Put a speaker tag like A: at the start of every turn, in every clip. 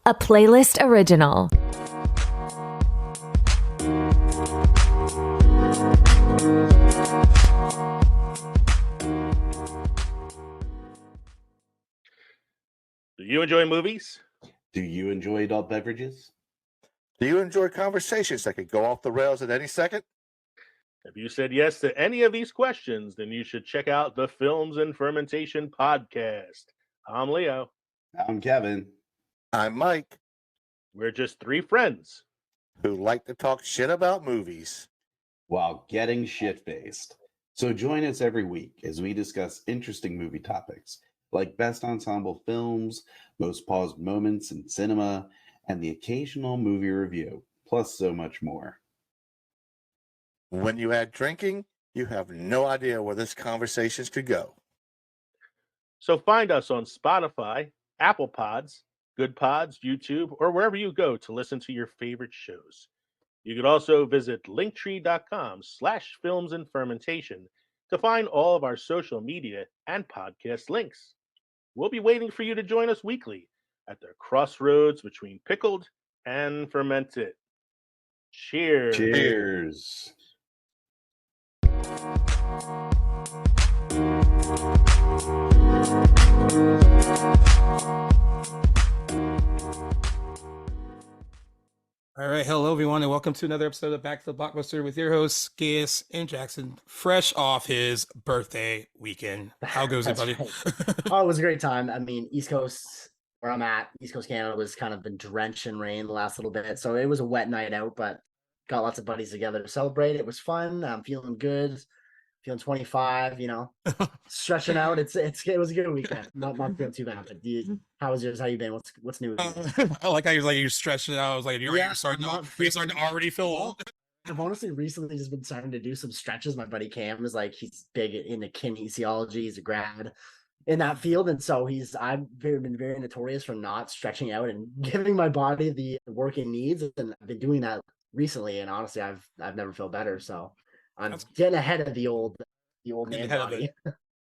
A: a playlist original.
B: Do you enjoy movies?
C: Do you enjoy adult beverages?
D: Do you enjoy conversations that could go off the rails at any second?
B: If you said yes to any of these questions, then you should check out the Films and Fermentation podcast. I'm Leo.
C: I'm Kevin.
D: I'm Mike,
B: We're just three friends.
D: who like to talk shit about movies.
C: While getting shit-faced. So join us every week as we discuss interesting movie topics like best ensemble films, most paused moments in cinema, and the occasional movie review, plus so much more.
D: When you add drinking, you have no idea where this conversations could go.
B: So find us on Spotify, Apple Pods, Good Pods, YouTube, or wherever you go to listen to your favorite shows. You could also visit linktree.com/films and fermentation to find all of our social media and podcast links. We'll be waiting for you to join us weekly at the crossroads between pickled and fermented. Cheers.
C: Cheers.
E: All right, hello everyone, and welcome to another episode of Back to the Blockbuster with your hosts, Gaius and Jackson, fresh off his birthday weekend. How goes it, buddy?
F: Right. Oh, it was a great time. I mean, East Coast, where I'm at, East Coast Canada, was kind of been drenched in rain the last little bit, so it was a wet night out, but got lots of buddies together to celebrate. It was fun. I'm feeling good, feeling 25. Stretching out. It was a good weekend. Not feeling too bad. But how was yours? How you been? What's new with you?
E: I like how you're stretching it out. I was like, you're starting to already feel old.
F: I've honestly recently just been starting to do some stretches. My buddy Cam is like, he's big into kinesiology. He's a grad in that field, and so I've been very notorious for not stretching out and giving my body the work it needs, and I've been doing that recently. And honestly, I've never felt better. So I'm getting ahead of the old man body.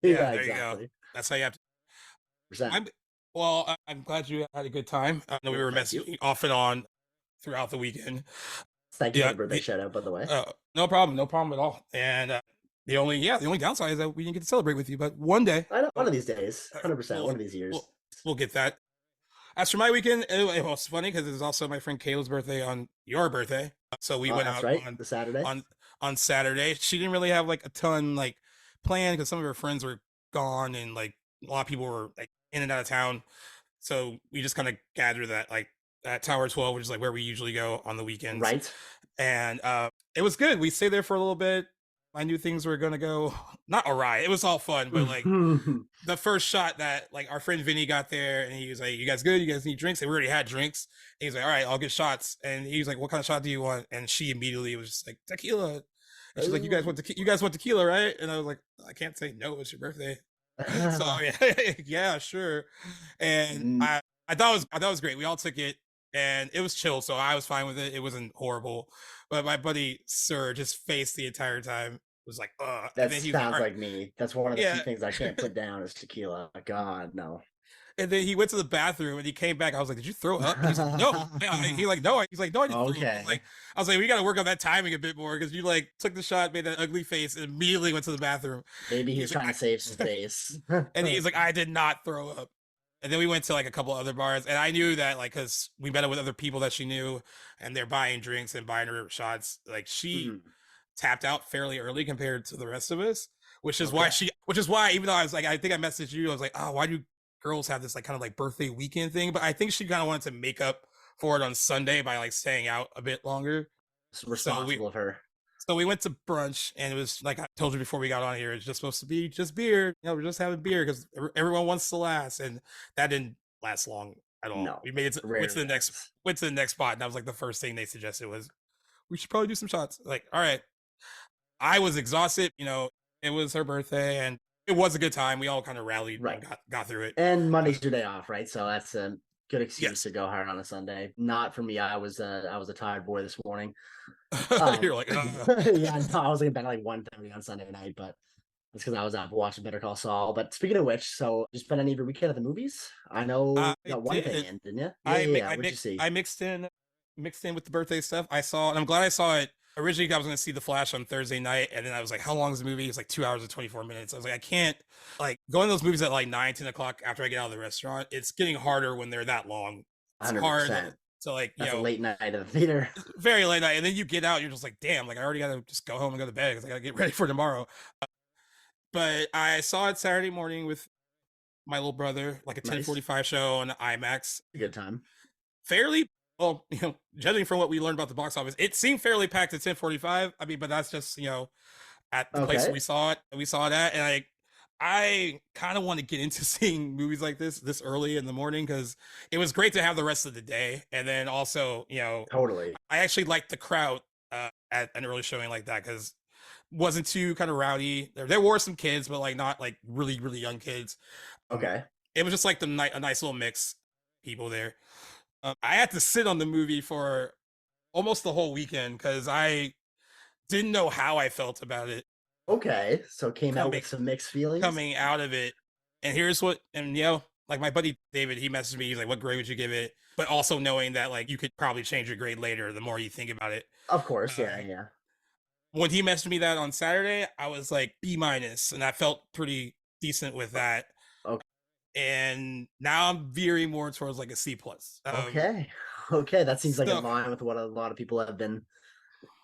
E: Yeah, there exactly. You go. That's how you have to. I'm glad you had a good time. I know we were messaging off and on throughout the weekend.
F: Thank you for the birthday shout out, by the way.
E: No problem at all. And the only downside is that we didn't get to celebrate with you, but one day,
F: one of these days, 100%, one of these years,
E: we'll get that. As for my weekend, it was funny because it was also my friend Kayla's birthday on your birthday, so we went out
F: on the Saturday.
E: On Saturday, she didn't really have like a ton planned because some of her friends were gone and like a lot of people were like in and out of town, so we just kind of gathered at Tower 12, which is like where we usually go on the weekends,
F: right?
E: And it was good. We stayed there for a little bit. I knew things were gonna go not awry. It was all fun, but like the first shot that like our friend Vinny got there and he was like, "You guys good? You guys need drinks?" And we already had drinks. And he's like, "All right, I'll get shots." And he was like, "What kind of shot do you want?" And she immediately was just like, "Tequila." And she's like, "You guys want tequila, right?" And I was like, "I can't say no. It's your birthday." So yeah, sure. And I thought it was great. We all took it and it was chill, so I was fine with it. It wasn't horrible. But my buddy Sir, his face the entire time was like, ugh.
F: That sounds like me. That's one of the few things I can't put down is tequila. God, no.
E: And then he went to the bathroom and he came back. I was like, "Did you throw up?" He's like, "No." He's like, "No." He's like, "No, I didn't."
F: Okay.
E: I was like, "We got to work on that timing a bit more because you like took the shot, made that ugly face, and immediately went to the bathroom."
F: Maybe he was trying to save some face.
E: And he's like, "I did not throw up." And then we went to like a couple other bars, and I knew that like because we met up with other people that she knew, and they're buying drinks and buying her shots. Like she tapped out fairly early compared to the rest of us, which is why even though I was like, I think I messaged you, I was like, "Oh, why do girls have this like kind of like birthday weekend thing?" But I think she kind of wanted to make up for it on Sunday by like staying out a bit longer.
F: It's responsible of her.
E: So we went to brunch, and it was like I told you before we got on here, it's just supposed to be just beer. We're just having beer because everyone wants to last, and that didn't last long at all.
F: No,
E: we went to the next spot, and that was like the first thing they suggested was we should probably do some shots. Like, all right, I was exhausted. It was her birthday, and it was a good time. We all kind of rallied, and got through it.
F: And Monday's your day off, right? So that's a good excuse to go hard on a Sunday. Not for me. I was a tired boy this morning.
E: You're like,
F: yeah, no, I was in bed at like 1:30 on Sunday night, but That's because I was up watching Better Call Saul. But speaking of which, so you spent any of your weekend at the movies? I know you
E: I
F: got one thing
E: did.
F: in, didn't you?
E: I mi-
F: Yeah.
E: I
F: What'd you
E: mixed
F: see?
E: I mixed in with the birthday stuff. I saw, and I'm glad I saw it. Originally, I was going to see The Flash on Thursday night, and then I was like, "How long is the movie?" It's like 2 hours and 24 minutes. I was like, I can't like going to those movies at like 9, 10 o'clock after I get out of the restaurant. It's getting harder when they're that long. It's hard
F: 100%.
E: to like
F: That's a late night at the theater.
E: very late night, and then you get out, you're just like, damn, like I already got to just go home and go to bed because I got to get ready for tomorrow. But I saw it Saturday morning with my little brother, like a
F: Nice.
E: 10:45 show on IMAX.
F: A good time.
E: Fairly well, judging from what we learned about the box office, it seemed fairly packed at 10:45. I mean, but that's just at the place
F: Okay.
E: we saw it at, and I kind of want to get into seeing movies like this early in the morning because it was great to have the rest of the day, and then also
F: Totally.
E: I actually liked the crowd at an early showing like that because wasn't too kind of rowdy. There were some kids, but like not like really really young kids.
F: Okay.
E: It was just like a nice little mix of people there. I had to sit on the movie for almost the whole weekend because I didn't know how I felt about it
F: Okay. So came out
E: Coming-
F: with some mixed feelings.
E: coming out of it. And here's what, and like my buddy David, he messaged me. He's like, "What grade would you give it?" But also knowing that like you could probably change your grade later the more you think about it.
F: Of course. Yeah.
E: When he messaged me that on Saturday, I was like B-, and I felt pretty decent with that.
F: Okay.
E: And now I'm veering more towards like a C+.
F: Okay. Okay. That seems like
E: so-
F: in line with what a lot of people have been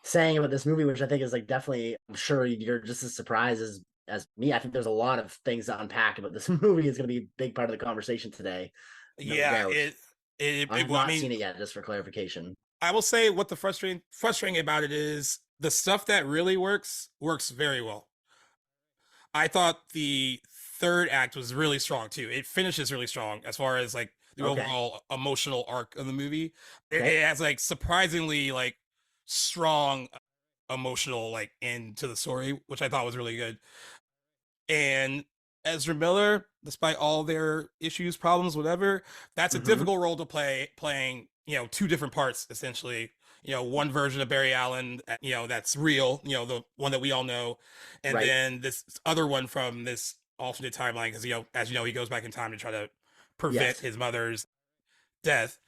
F: saying about this movie, which I think is like definitely, I'm sure you're just as surprised as me. I think there's a lot of things to unpack about this movie. It's going to be a big part of the conversation today. No
E: Yeah,
F: doubt. I've
E: well,
F: not seen it yet, just for clarification.
E: I will say what the frustrating about it is the stuff that really works very well. I thought the third act was really strong too. It finishes really strong as far as like the
F: Okay.
E: overall emotional arc of the movie.
F: Okay.
E: It has like surprisingly like strong emotional like end to the story, which I thought was really good. And Ezra Miller, despite all their issues, problems, whatever, that's a
F: Mhm.
E: difficult role to play, playing, two different parts essentially. One version of Barry Allen, that's real, the one that we all know, and
F: Right.
E: then this other one from this alternate timeline, because as you know, he goes back in time to try to prevent
F: Yes.
E: his mother's death.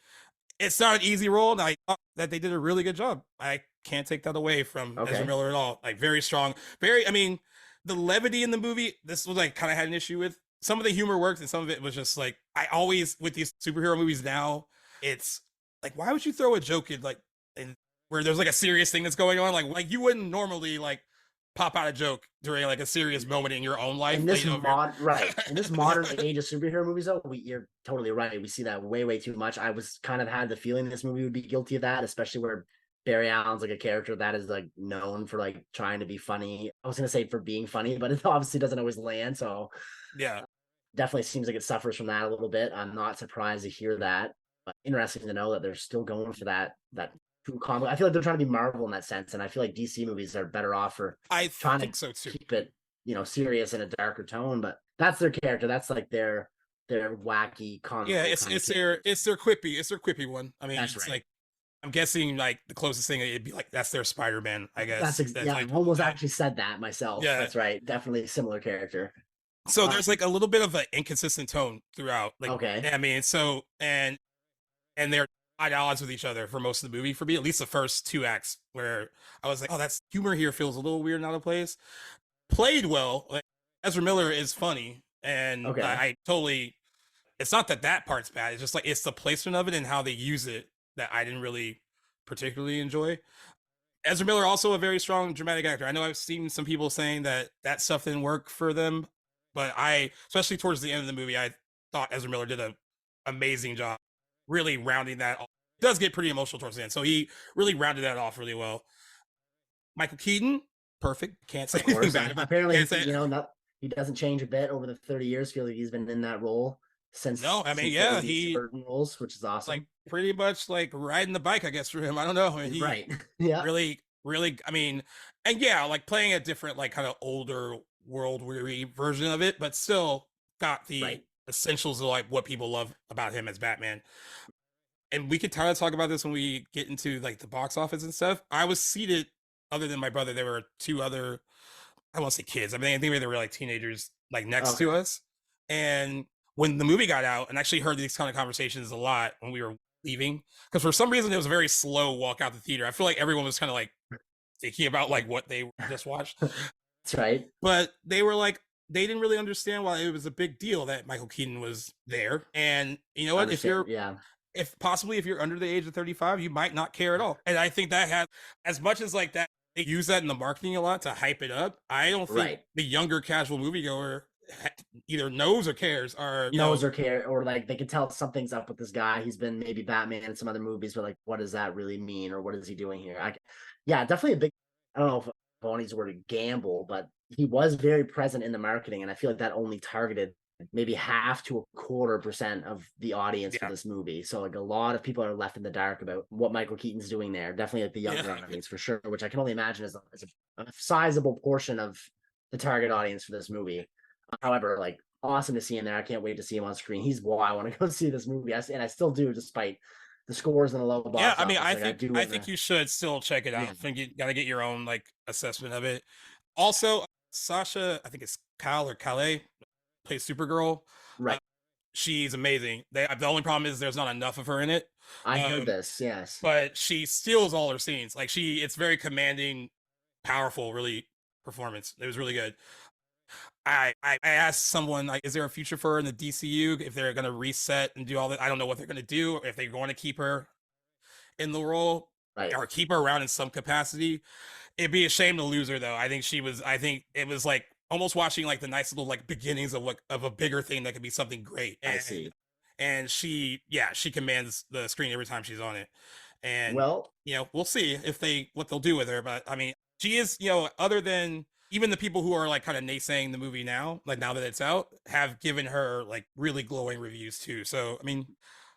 E: It's not an easy role, and I thought that they did a really good job. I can't take that away from
F: Okay.
E: Ezra Miller at all. Like very strong, I mean, the levity in the movie, this was like kind of had an issue with. Some of the humor worked, and some of it was just like, I always with these superhero movies now, it's like, why would you throw a joke in where there's like a serious thing that's going on? Like you wouldn't normally like pop out a joke during like a serious moment in your own life.
F: In this
E: if you're-
F: right. In this modern age of superhero movies, though, you're totally right. We see that way too much. I was kind of had the feeling this movie would be guilty of that, especially where Barry Allen's like a character that is like known for like trying to be funny. I was gonna say for being funny, but it obviously doesn't always land. So
E: yeah.
F: definitely seems like it suffers from that a little bit. I'm not surprised to hear that, but interesting to know that they're still going for that true comedy. I feel like they're trying to be Marvel in that sense, and I feel like DC movies are better off for
E: I
F: trying
E: think
F: to
E: so too.
F: keep it, serious in a darker tone. But that's their character. That's like their wacky comic.
E: Yeah, it's their quippy one. I mean,
F: That's
E: it's
F: right.
E: like, I'm guessing like the closest thing it'd be like that's their Spider-Man, I guess.
F: That's
E: like,
F: I almost actually said that myself.
E: Yeah.
F: That's right. Definitely a similar character.
E: So there's like a little bit of an inconsistent tone throughout. Like,
F: Okay.
E: I mean, so and they're at odds with each other for most of the movie. For me, at least the first two acts, where I was like, oh, that's humor here feels a little weird and out of place. Played well. Like, Ezra Miller is funny, and
F: Okay.
E: I totally. It's not that part's bad. It's just like it's the placement of it and how they use it that I didn't really particularly enjoy. Ezra Miller also a very strong dramatic actor. I know I've seen some people saying that stuff didn't work for them, but especially towards the end of the movie, I thought Ezra Miller did an amazing job, really rounding that off. It does get pretty emotional towards the end, so he really rounded that off really well. Michael Keaton, perfect. Can't say
F: Of course.
E: anything bad about.
F: Apparently,
E: Can't say-
F: he doesn't change a bit over the 30 years. Feel like he's been in that role since.
E: No, I mean,
F: since
E: yeah,
F: the
E: he-
F: Burton roles, which is awesome.
E: like pretty much like riding the bike, I guess, for him. I don't know. He
F: right. Yeah.
E: really, I mean, and yeah, like playing a different, like kind of older, world weary version of it, but still got the
F: Right.
E: essentials of like what people love about him as Batman. And we could kind of talk about this when we get into like the box office and stuff. I was seated, other than my brother, there were two other, I won't say kids. I mean, I think they were like teenagers, like next to us. And when the movie got out, and actually heard these kind of conversations a lot when we were leaving, because for some reason it was a very slow walk out the theater. I feel like everyone was kind of like thinking about like what they just watched.
F: That's right.
E: But they were like, they didn't really understand why it was a big deal that Michael Keaton was there. And you know what? If you're if you're under the age of 35, you might not care at all. And I think that had, as much as like that, they use that in the marketing a lot to hype it up. I don't think the younger casual moviegoer either knows or cares, or
F: or like they can tell something's up with this guy. He's been maybe Batman in some other movies, but like, what does that really mean, or what is he doing here? Definitely a big, I don't know if Bonnie's word to gamble, but he was very present in the marketing, and I feel like that only targeted maybe 0.5 to 0.25% of the audience for this movie. So like a lot of people are left in the dark about what Michael Keaton's doing there. Definitely like the younger audience for sure, which I can only imagine is a sizable portion of the target audience for this movie. However, like, awesome to see him there. I can't wait to see him on screen. He's why I want to go see this movie, and I still do, despite the scores and the low box.
E: Yeah, I mean, I think you should still check it out.
F: Yeah.
E: I think you got to get your own like assessment of it. Also, Sasha, I think it's Kyle or Calais, plays Supergirl.
F: Right.
E: She's amazing. The only problem is there's not enough of her in it.
F: I heard this, yes.
E: But she steals all her scenes. Like it's very commanding, powerful, really performance. It was really good. I asked someone, like, is there a future for her in the DCU if they're going to reset and do all that? I don't know what they're going to do, if they're going to keep her in the role or keep her around in some capacity. It'd be a shame to lose her, though. I think it was like almost watching like the nice little like beginnings of a bigger thing that could be something great.
F: I see.
E: And she commands the screen every time she's on it. And we'll see what they'll do with her. But I mean, she is, other than even the people who are like kind of naysaying the movie now, like now that it's out, have given her like really glowing reviews too. So I mean,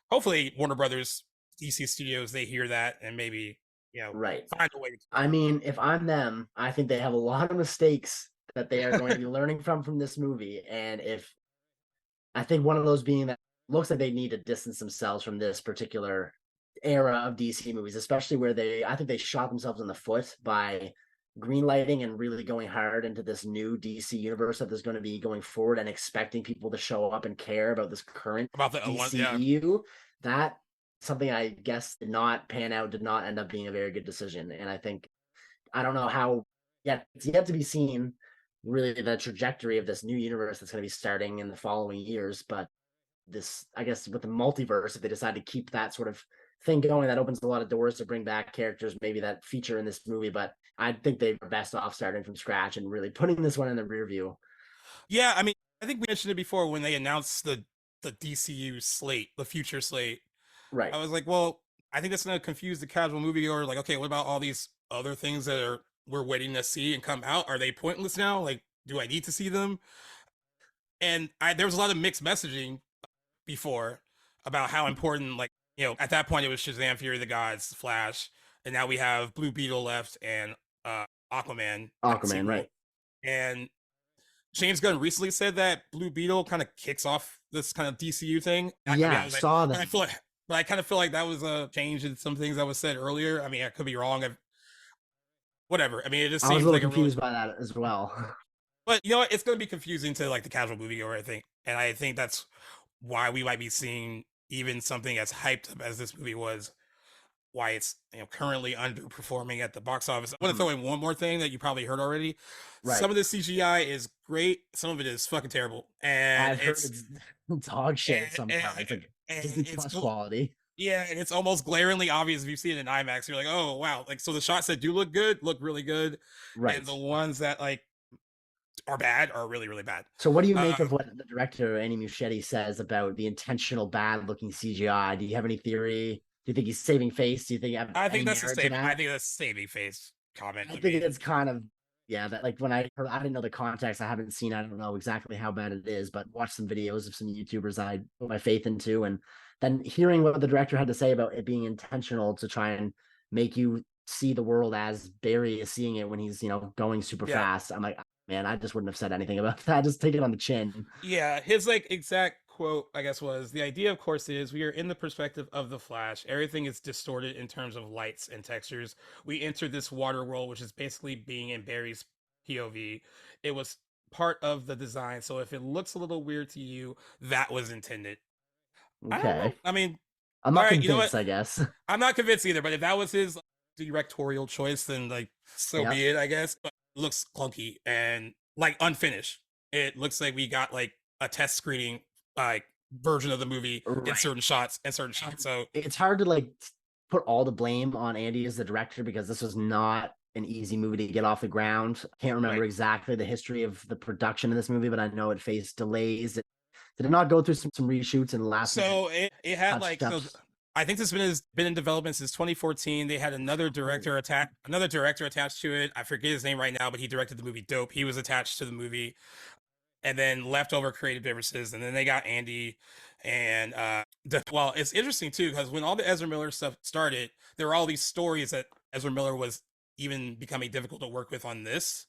E: hopefully Warner Brothers, DC Studios, they hear that and maybe find a way.
F: I mean, if I'm them, I think they have a lot of mistakes that they are going to be learning from this movie, and if I think one of those being that looks like they need to distance themselves from this particular era of DC movies, especially where I think they shot themselves in the foot by greenlighting and really going hard into this new DC universe that there's going to be going forward, and expecting people to show up and care about this current DCEU. That something I guess did not pan out, did not end up being a very good decision. And I don't know how it's yet to be seen really the trajectory of this new universe that's going to be starting in the following years. But this, I guess, with the multiverse, if they decide to keep that sort of thing going, that opens a lot of doors to bring back characters maybe that feature in this movie. But I think they're best off starting from scratch and really putting this one in the rear view.
E: Yeah, I mean, I think we mentioned it before when they announced the DCU slate, the future slate.
F: Right.
E: I was like, well, I think that's going to confuse the casual moviegoer. Like, okay, what about all these other things that we're waiting to see and come out? Are they pointless now? Like, do I need to see them? And there was a lot of mixed messaging before about how important, like, at that point it was Shazam, Fury of the Gods, Flash, and now we have Blue Beetle left and Aquaman.
F: Right.
E: And James Gunn recently said that Blue Beetle kind of kicks off this kind of DCU thing.
F: I saw that.
E: But I kind of feel like that was a change in some things that was said earlier. I mean, I could be wrong. Whatever. I mean, it just seems
F: I was a little confused by that as well.
E: But you know what? It's going to be confusing to like the casual moviegoer, I think. And I think that's why we might be seeing even something as hyped up as this movie was, why it's currently underperforming at the box office. I want to throw in one more thing that you probably heard already. Right. Some of the CGI is great. Some of it is fucking terrible. And
F: I've heard it's dog shit sometimes. It's plus quality.
E: Yeah, and it's almost glaringly obvious if you see it in IMAX. You're like, oh wow! Like, so the shots that do look good look really good,
F: right?
E: And the ones that like are bad are really, really bad.
F: So what do you make of what the director Andy Muschietti says about the intentional bad looking CGI? Do you have any theory? Do you think he's saving face? Do you think
E: I think that's a saving face comment.
F: I think it's kind of that, like, when I heard, I didn't know the context. I haven't seen, I don't know exactly how bad it is, but watched some videos of some YouTubers I put my faith into, and then hearing what the director had to say about it being intentional to try and make you see the world as Barry is seeing it when he's, going super fast. I'm like, man, I just wouldn't have said anything about that. Just take it on the chin.
E: Yeah, his like exact quote, I guess, was, the idea, of course, is we are in the perspective of the Flash. Everything is distorted in terms of lights and textures. We enter this water world, which is basically being in Barry's POV. It was part of the design. So if it looks a little weird to you, that was intended. I don't know.
F: Okay.
E: I mean,
F: I'm
E: all
F: not
E: right, you know what?
F: convinced, I guess.
E: I'm not convinced either, but if that was his directorial choice, then like so
F: Yeah.
E: be it, I guess. But it looks clunky and like unfinished. It looks like we got like a test screening like version of the movie in
F: Right.
E: certain shots and certain shots. So
F: It's hard to like put all the blame on Andy as the director because this was not an easy movie to get off the ground. I can't remember
E: Right.
F: exactly the history of the production of this movie, but I know it faced delays. Did it not go through some reshoots and last
E: so it had like so
F: touch-ups?
E: I think this has been in development since 2014. They had another director attached to it. I forget his name right now, but he directed the movie Dope. He was attached to the movie, and then leftover creative differences, and then they got Andy. And well, it's interesting too because when all the Ezra Miller stuff started, there were all these stories that Ezra Miller was even becoming difficult to work with on this,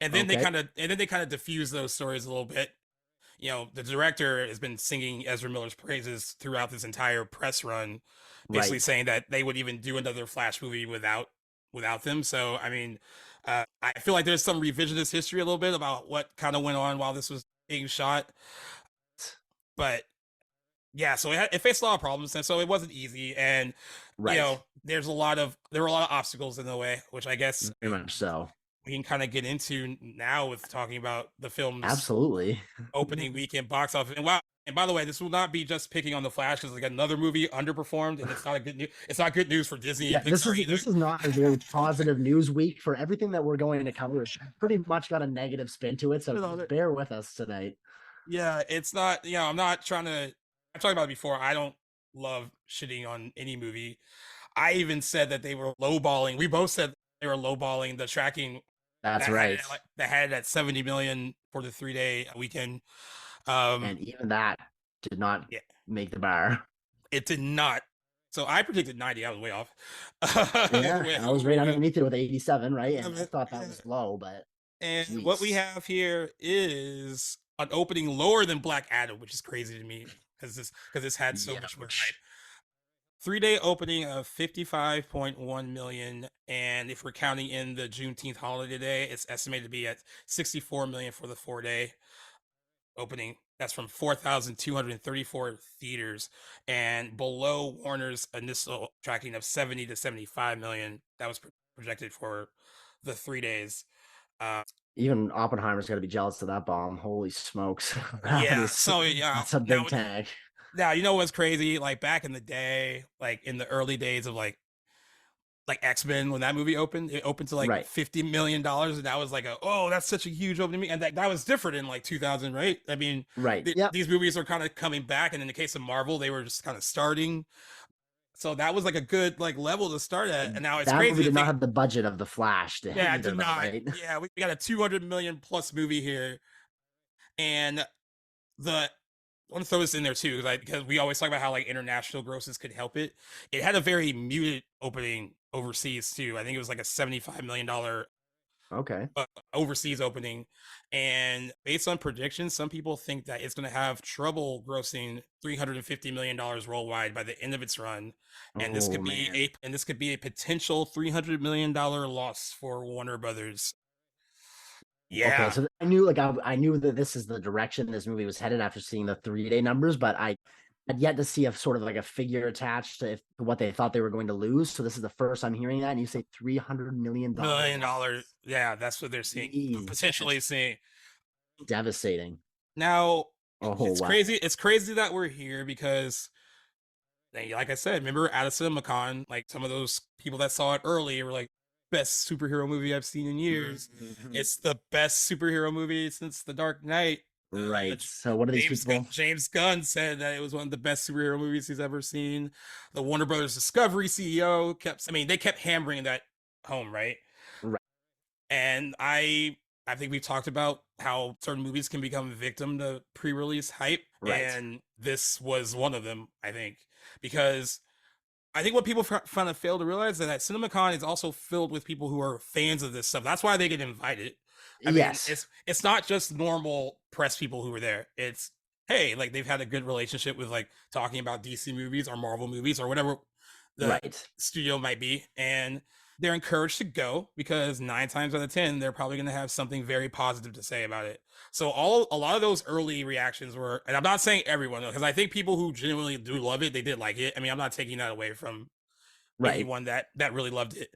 E: and then they
F: Okay.
E: kind of diffused those stories a little bit. You know, the director has been singing Ezra Miller's praises throughout this entire press run, basically
F: Right.
E: saying that they would even do another Flash movie without them. So, I mean, I feel like there's some revisionist history a little bit about what kind of went on while this was being shot. But yeah, so it faced a lot of problems, and so it wasn't easy. And
F: Right.
E: you know, there were a lot of obstacles in the way, which I guess
F: Very much so.
E: we can kind of get into now with talking about the film's
F: Absolutely.
E: opening weekend box office. And wow, and by the way, this will not be just picking on the Flash because like another movie underperformed, and it's not a good news. It's not good news for Disney
F: Yeah,
E: and Pixar either.
F: this is not a very positive news week for everything that we're going to cover. It's pretty much got a negative spin to it, so just bear with us tonight.
E: Yeah, it's not. You know, I'm not trying to. I've talked about it before. I don't love shitting on any movie. I even said that they were lowballing. We both said they were lowballing the tracking.
F: That's
E: that
F: right.
E: That had it at 70 million for the 3-day weekend.
F: And even that did not make the bar.
E: It did not. So I predicted 90. I was way off.
F: Yeah, I was right underneath it with 87, right? And I thought that was low, but
E: and
F: geez.
E: What we have here is an opening lower than Black Adam, which is crazy to me because this had so much more hype. 3-day opening of 55.1 million, and if we're counting in the Juneteenth holiday day, it's estimated to be at 64 million for the 4-day opening. That's from 4,234 theaters, and below Warner's initial tracking of 70 to 75 million that was projected for the 3 days.
F: Even Oppenheimer's got to be jealous of that bomb. Holy smokes!
E: That's
F: a big tag.
E: Now, you know what's crazy? Like back in the day, like in the early days of like X-Men, when that movie opened, it opened to like $50 million, and that was like that's such a huge opening. And that was different in like 2000, right? I mean, these movies are kind of coming back, and in the case of Marvel, they were just kind of starting. So that was like a good like level to start at, and now it's crazy.
F: Movie did not have the budget of the Flash.
E: It did not. Right? Yeah, we got a 200 million plus movie here, and I want to throw this in there too, because we always talk about how like international grosses could help it. It had a very muted opening overseas too. I think it was like a $75 million overseas opening, and based on predictions, some people think that it's going to have trouble grossing $350 million worldwide by the end of its run, and this could be a potential $300 million loss for Warner Brothers. Yeah.
F: Okay, so I knew that this is the direction this movie was headed after seeing the 3-day numbers, but I had yet to see a sort of like a figure attached to what they thought they were going to lose. So this is the first I'm hearing that, and you say $300 million.
E: Yeah, that's what they're seeing. Potentially seeing.
F: Devastating.
E: Now, crazy. It's crazy that we're here because, like I said, remember at a CinemaCon, like some of those people that saw it early were like, best superhero movie I've seen in years. Mm-hmm. It's the best superhero movie since The Dark Knight.
F: Right. So what are these people?
E: James Gunn said that it was one of the best superhero movies he's ever seen. The Warner Brothers Discovery CEO they kept hammering that home, right?
F: Right.
E: And I think we've talked about how certain movies can become a victim to pre-release hype. Right. And this was one of them, I think, because I think what people kind of fail to realize is that CinemaCon is also filled with people who are fans of this stuff. That's why they get invited. I mean, it's not just normal press people who are there. It's, hey, like they've had a good relationship with like talking about DC movies or Marvel movies or whatever the studio might be. And they're encouraged to go because 9 times out of 10 they're probably going to have something very positive to say about it. So a lot of those early reactions were, and I'm not saying everyone, because I think people who genuinely do love it, they did like it. I mean, I'm not taking that away from anyone that really loved it.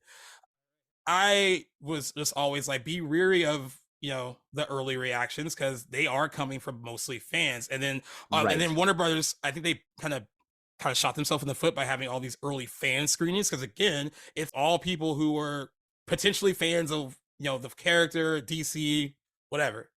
E: I was just always like, be weary of the early reactions because they are coming from mostly fans, and then Warner Brothers, I think they kind of shot themselves in the foot by having all these early fan screenings, because again, it's all people who were potentially fans of the character, DC, whatever.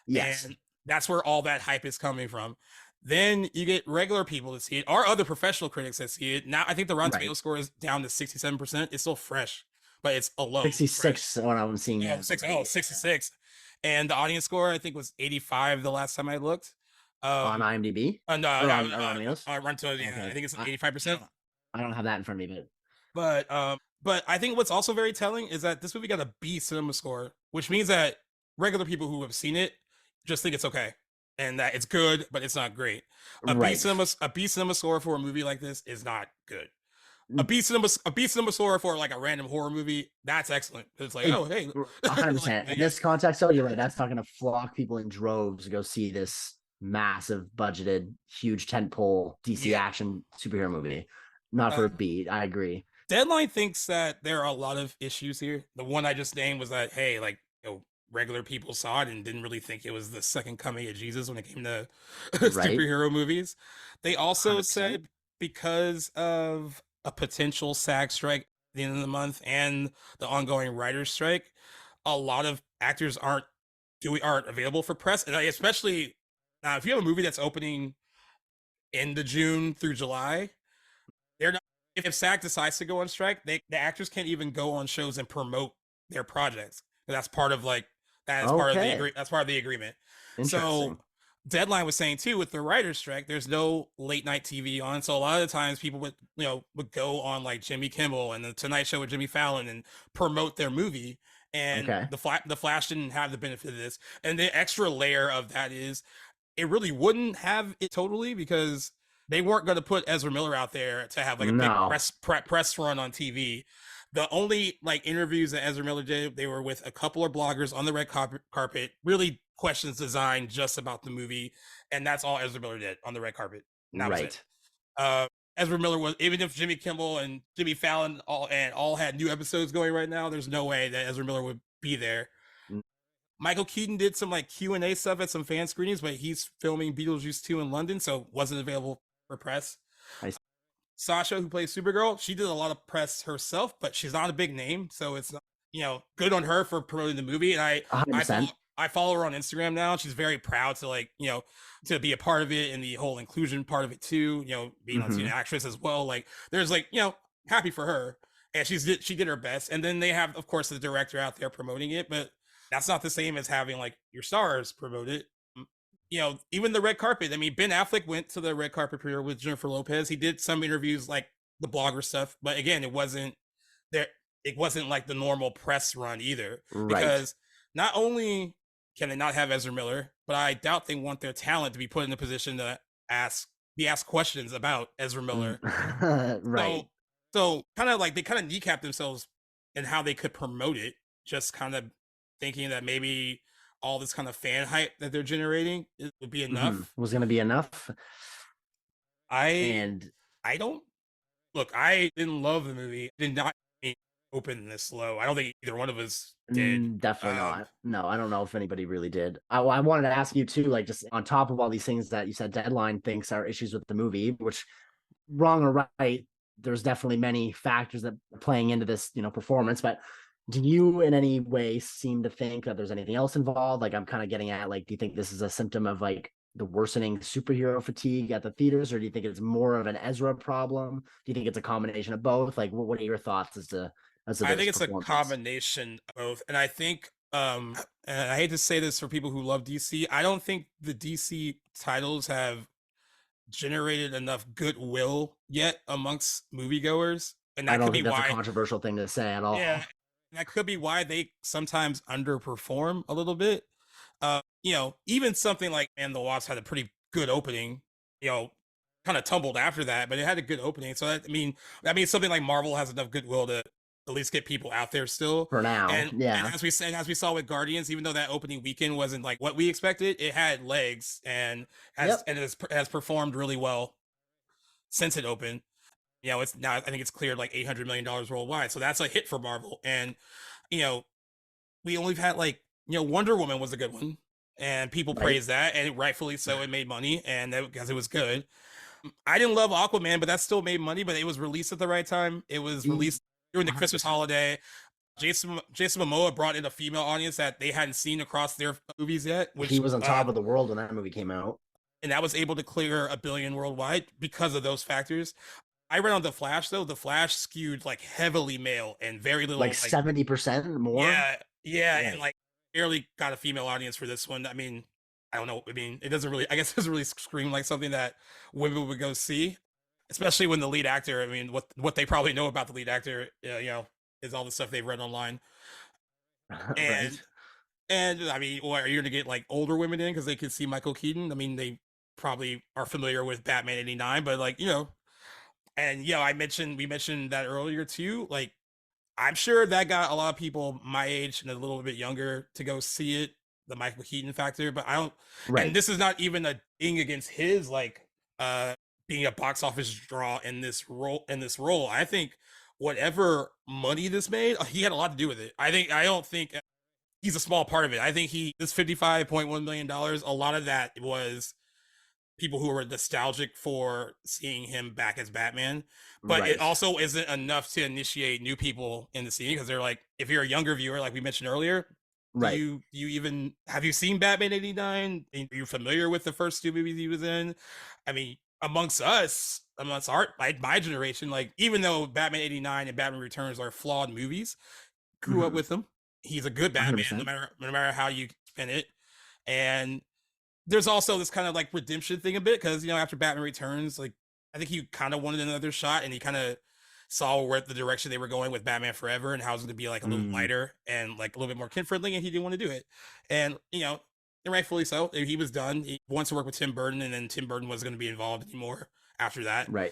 F: Yes.
E: And that's where all that hype is coming from. Then you get regular people to see it, or other professional critics that see it. Now I think the Rotten Tomato score is down to 67%. It's still fresh, but it's a low
F: 66 when I'm seeing
E: that. 66. And the audience score, I think, was 85 the last time I looked.
F: On IMDb?
E: No,
F: on
E: Rotten Tomatoes, I think it's 85%.
F: I don't have that in front of me,
E: but I think what's also very telling is that this movie got a B cinema score, which means that regular people who have seen it just think it's okay and that it's good, but it's not great. A B cinema score for a movie like this is not good. A B cinema score for like a random horror movie, that's excellent. It's like, oh, hey,
F: 100%. In this context, though, you're right. That's not going to flock people in droves to go see this massive budgeted, huge tentpole DC action superhero movie. Not for a B. I agree.
E: Deadline thinks that there are a lot of issues here. The one I just named was that, hey, like, regular people saw it and didn't really think it was the second coming of Jesus when it came to superhero movies. They also 100%. Said because of a potential SAG strike at the end of the month and the ongoing writer's strike, a lot of actors aren't available for press. And especially now, if you have a movie that's opening in the June through July, they're not. If SAG decides to go on strike, the actors can't even go on shows and promote their projects. That's part of part of the agreement. So Deadline was saying too, with the writer's strike, there's no late night TV on. So a lot of the times people would go on like Jimmy Kimmel and the Tonight Show with Jimmy Fallon and promote their movie. And the Flash didn't have the benefit of this. And the extra layer of that is it really wouldn't have it totally, because they weren't going to put Ezra Miller out there to have like a big press run on TV. The only like interviews that Ezra Miller did, they were with a couple of bloggers on the red carpet, really questions designed just about the movie, and that's all Ezra Miller did on the red carpet. That was it. Ezra Miller was, even if Jimmy Kimmel and Jimmy Fallon all had new episodes going right now, there's no way that Ezra Miller would be there. Michael Keaton did some like Q&A stuff at some fan screenings, but he's filming Beetlejuice 2 in London, so wasn't available for press. Sasha, who plays Supergirl, she did a lot of press herself, but she's not a big name, so it's not, good on her for promoting the movie. And I follow her on Instagram now. She's very proud to to be a part of it, and the whole inclusion part of it too. Being an actress as well. Like there's happy for her, and she did her best. And then they have, of course, the director out there promoting it, but that's not the same as having like your stars promote it. Even the red carpet. I mean, Ben Affleck went to the red carpet premiere with Jennifer Lopez. He did some interviews like the blogger stuff, but again, it wasn't there. It wasn't like the normal press run either, because not only can they not have Ezra Miller, but I doubt they want their talent to be put in a position to be asked questions about Ezra Miller. So kind of like they kind of kneecap themselves in how they could promote it, just kind of thinking that maybe all this kind of fan hype that they're generating, it would be enough.
F: Was going to be enough.
E: I didn't love the movie. Did not open this low. I don't think either one of us did.
F: Definitely not. No, I don't know if anybody really did. I wanted to ask you too, like just on top of all these things that you said, Deadline thinks are issues with the movie, which wrong or right, there's definitely many factors that are playing into this, performance, but do you in any way seem to think that there's anything else involved? Like I'm kind of getting at, like, do you think this is a symptom of like the worsening superhero fatigue at the theaters, or do you think it's more of an Ezra problem? Do you think it's a combination of both? Like what are your thoughts as to I
E: think it's a combination of both. And I think and I hate to say this for people who love DC, I don't think the DC titles have generated enough goodwill yet amongst moviegoers. And that could be
F: that's a controversial thing to say at all.
E: Yeah. That could be why they sometimes underperform a little bit. Even something like Man the Wasp had a pretty good opening, kind of tumbled after that, but it had a good opening. So that means something like Marvel has enough goodwill to at least get people out there still
F: for now.
E: And as we saw with Guardians, even though that opening weekend wasn't like what we expected, it had legs and has performed really well since it opened. You know, it's now I think it's cleared like $800 million worldwide, so that's a hit for Marvel. And you know, we only had like, you know, Wonder Woman was a good one, and people praised that, and rightfully so. It made money, and because it was good. I didn't love Aquaman, but that still made money. But it was released at the right time. It was released during the Christmas holiday. Jason Momoa brought in a female audience that they hadn't seen across their movies yet. Which,
F: he was on top of the world when that movie came out,
E: and that was able to clear $1 billion worldwide because of those factors. I read on The Flash though. The Flash skewed like heavily male and very little,
F: like 70% more.
E: Yeah, and like barely got a female audience for this one. I mean, I don't know. I mean, it doesn't really. I guess it doesn't really scream like something that women would go see, especially when the lead actor. I mean, what they probably know about the lead actor, you know, is all the stuff they've read online. And I mean, are you going to get like older women in because they can see Michael Keaton? I mean, they probably are familiar with Batman '89, but like, you know. And yeah, we mentioned that earlier too. Like, I'm sure that got a lot of people my age and a little bit younger to go see it, the Michael Keaton factor. But I don't. Right. And this is not even a ding against his like being a box office draw in this role. I think whatever money this made, he had a lot to do with it. I don't think he's a small part of it. I think this $55.1 million. A lot of that was people who were nostalgic for seeing him back as Batman, but it also isn't enough to initiate new people in the scene because they're like, if you're a younger viewer, like we mentioned earlier, have you seen Batman '89? Are you familiar with the first two movies he was in? I mean, amongst my generation, like even though Batman '89 and Batman Returns are flawed movies, grew up with him. He's a good Batman, no matter how you spin it, and there's also this kind of like redemption thing a bit because, you know, after Batman Returns, like I think he kind of wanted another shot and he kind of saw where the direction they were going with Batman Forever and how it was going to be like a little lighter and like a little bit more kid friendly, and he didn't want to do it. And, you know, and rightfully so. He was done. He wants to work with Tim Burton, and then Tim Burton wasn't going to be involved anymore after that. Right.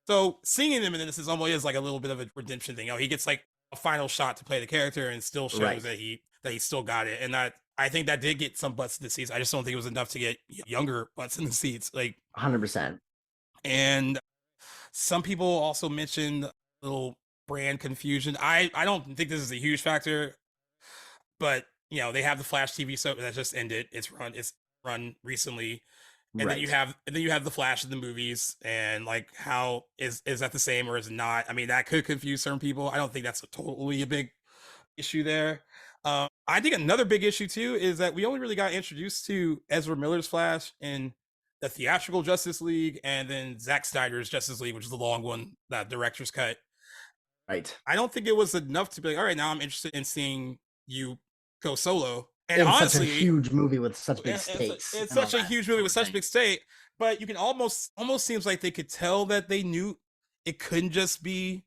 E: So seeing him in this is almost like a little bit of a redemption thing. You know, he gets like a final shot to play the character and still shows that he still got it. And that, I think that did get some butts in the seats. I just don't think it was enough to get younger butts in the seats. Like
F: 100%.
E: And some people also mentioned a little brand confusion. I don't think this is a huge factor, but you know, they have the Flash TV show that just ended. It's run recently. And then you have the Flash in the movies, and like how is that the same or is it not? I mean, that could confuse certain people. I don't think that's totally a big issue there. I think another big issue too is that we only really got introduced to Ezra Miller's Flash in the theatrical Justice League, and then Zack Snyder's Justice League, which is the long one, that director's cut.
F: Right.
E: I don't think it was enough to be like, all right, now I'm interested in seeing you go solo. And
F: it was
E: honestly,
F: such a huge movie with such big stakes.
E: It's such a huge movie with such big stake, but you can almost seems like they could tell that they knew it couldn't just be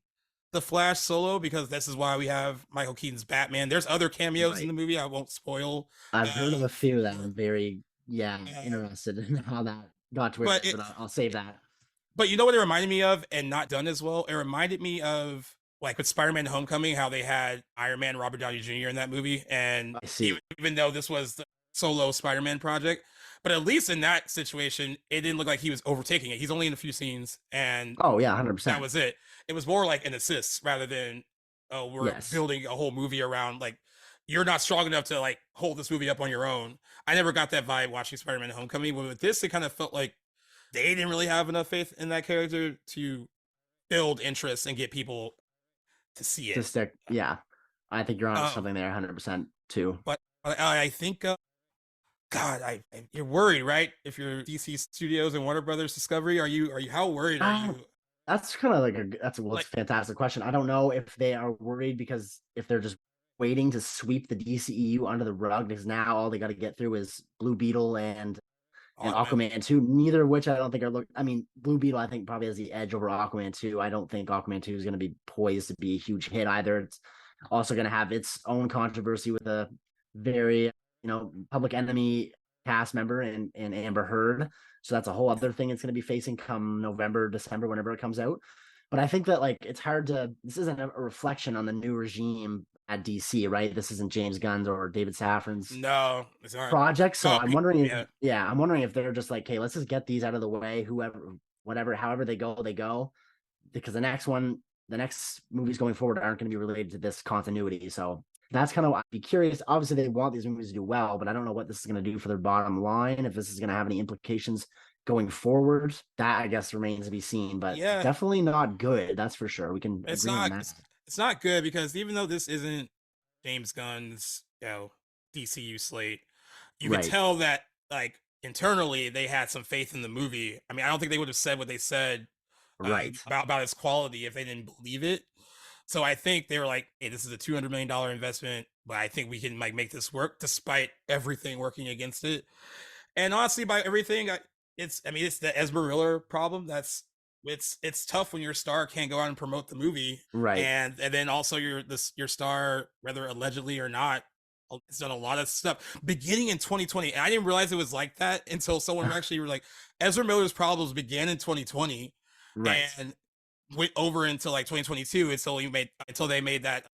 E: the Flash solo, because this is why we have Michael Keaton's Batman. There's other cameos in the movie. I won't spoil.
F: I've heard of a few that I'm very interested in how that got to where, but I'll save that.
E: But you know what it reminded me of, and not done as well? It reminded me of like with Spider-Man Homecoming, how they had Iron Man, Robert Downey Jr. in that movie. And even though this was the solo Spider-Man project, but at least in that situation, it didn't look like he was overtaking it. He's only in a few scenes, and
F: 100%.
E: That was it. It was more like an assist rather than, we're building a whole movie around like, you're not strong enough to like hold this movie up on your own. I never got that vibe watching Spider-Man Homecoming. But with this, it kind of felt like they didn't really have enough faith in that character to build interest and get people to see it.
F: To stick, yeah. I think you're on something there, 100% too.
E: But I think, you're worried, right? If you're DC Studios and Warner Brothers Discovery, are you? How worried are you?
F: That's kind of like that's a fantastic question. I don't know if they are worried because if they're just waiting to sweep the DCEU under the rug, because now all they got to get through is Blue Beetle and Aquaman 2, neither of which I don't think are I mean, Blue Beetle I think probably has the edge over Aquaman 2. I don't think Aquaman 2 is going to be poised to be a huge hit either. It's also going to have its own controversy with a very, Public Enemy cast member in Amber Heard. So that's a whole other thing it's going to be facing come November, December, whenever it comes out. But I think that like it's hard to. This isn't a reflection on the new regime at DC, right? This isn't James Gunn's or David Safran's
E: No, it's not.
F: project. So
E: Oh,
F: I'm wondering if,
E: yeah.
F: I'm wondering if they're just like, hey, let's just get these out of the way. Whoever, whatever, however they go, they go. Because the next movies going forward aren't going to be related to this continuity. So that's kind of I'd be curious. Obviously, they want these movies to do well, but I don't know what this is going to do for their bottom line. If this is going to have any implications going forward, that I guess remains to be seen. But
E: Yeah.
F: definitely not good. That's for sure. We can agree on that.
E: It's not good because even though this isn't James Gunn's, DCU slate, you
F: Right.
E: can tell that like internally they had some faith in the movie. I mean, I don't think they would have said what they said
F: Right.
E: about its quality if they didn't believe it. So I think they were like, hey, this is a $200 million investment, but I think we can like make this work despite everything working against it. And honestly, by everything, it's the Ezra Miller problem. It's tough when your star can't go out and promote the movie,
F: Right.
E: and then also your star, whether allegedly or not, has done a lot of stuff beginning in 2020. And I didn't realize it was like that until someone actually were like, Ezra Miller's problems began in 2020,
F: Right.
E: and went over until like 2022 until they made that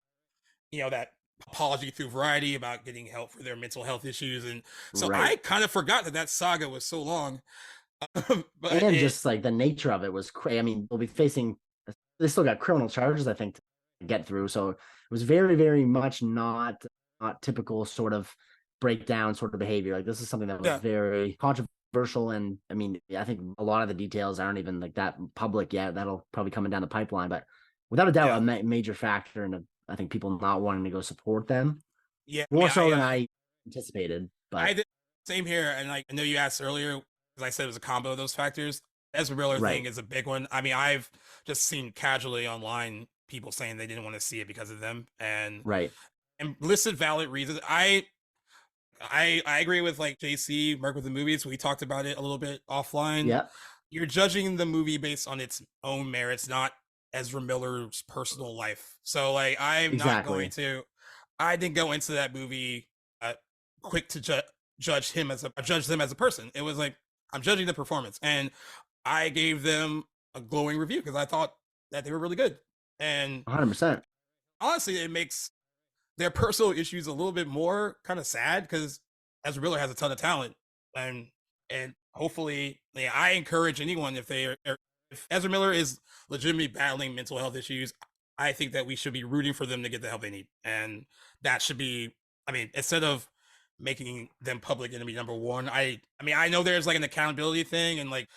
E: that apology through Variety about getting help for their mental health issues. And so
F: Right.
E: I kind of forgot that saga was so long. But
F: and just like the nature of it was crazy. I mean, they'll be facing, they still got criminal charges, I think, to get through. So it was very, very much not typical sort of breakdown sort of behavior. Like this is something that was very controversial. And I mean, I think a lot of the details aren't even like that public yet. That'll probably coming down the pipeline, but without a doubt, a major factor in I think people not wanting to go support them.
E: Yeah,
F: more so than I anticipated. But
E: I did same here. And like I know you asked earlier, because I said it was a combo of those factors. Ezra Miller thing is a big one. I mean, I've just seen casually online people saying they didn't want to see it because of them, and listed valid reasons. I agree with like JC, Mark with the movies. We talked about it a little bit offline.
F: Yeah,
E: you're judging the movie based on its own merits, not Ezra Miller's personal life. So like, I'm not going to. I didn't go into that movie quick to judge them as a person. It was like, I'm judging the performance, and I gave them a glowing review because I thought that they were really good. And
F: 100%.
E: Honestly, it makes their personal issues a little bit more kind of sad because Ezra Miller has a ton of talent, and hopefully, I encourage anyone if Ezra Miller is legitimately battling mental health issues, I think that we should be rooting for them to get the help they need, and that should be. I mean, instead of making them public enemy number one. I mean, I know there's like an accountability thing, and like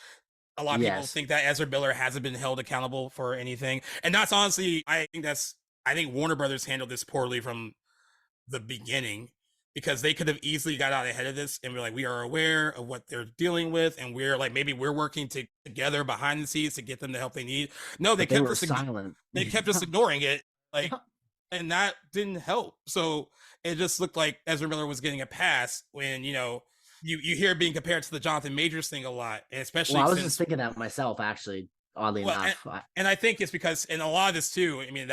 E: a lot of people think that Ezra Miller hasn't been held accountable for anything. And that's honestly, I think Warner Brothers handled this poorly from the beginning, because they could have easily got out ahead of this and we're like, we are aware of what they're dealing with, and we're like, maybe we're working together behind the scenes to get them the help they need. No, they kept
F: silent.
E: They kept just ignoring it. Like, and that didn't help. So it just looked like Ezra Miller was getting a pass when, you hear it being compared to the Jonathan Majors thing a lot. And especially
F: I was just thinking that myself, actually, oddly enough.
E: And I think it's because, and a lot of this too, I mean,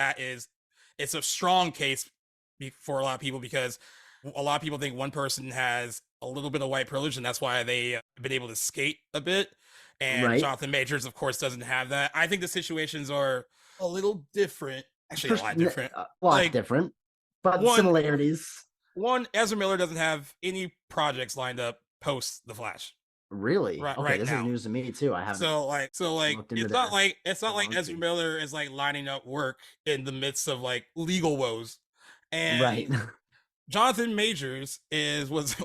E: it's a strong case for a lot of people, because a lot of people think one person has a little bit of white privilege and that's why they have been able to skate a bit. And Jonathan Majors, of course, doesn't have that. I think the situations are a little different. Actually, a lot different.
F: Different, but similarities.
E: One, Ezra Miller doesn't have any projects lined up post The Flash.
F: Really? Okay, this
E: now.
F: Is news to me too. I haven't.
E: So it's not like Ezra Miller is like lining up work in the midst of like legal woes. And Jonathan Majors was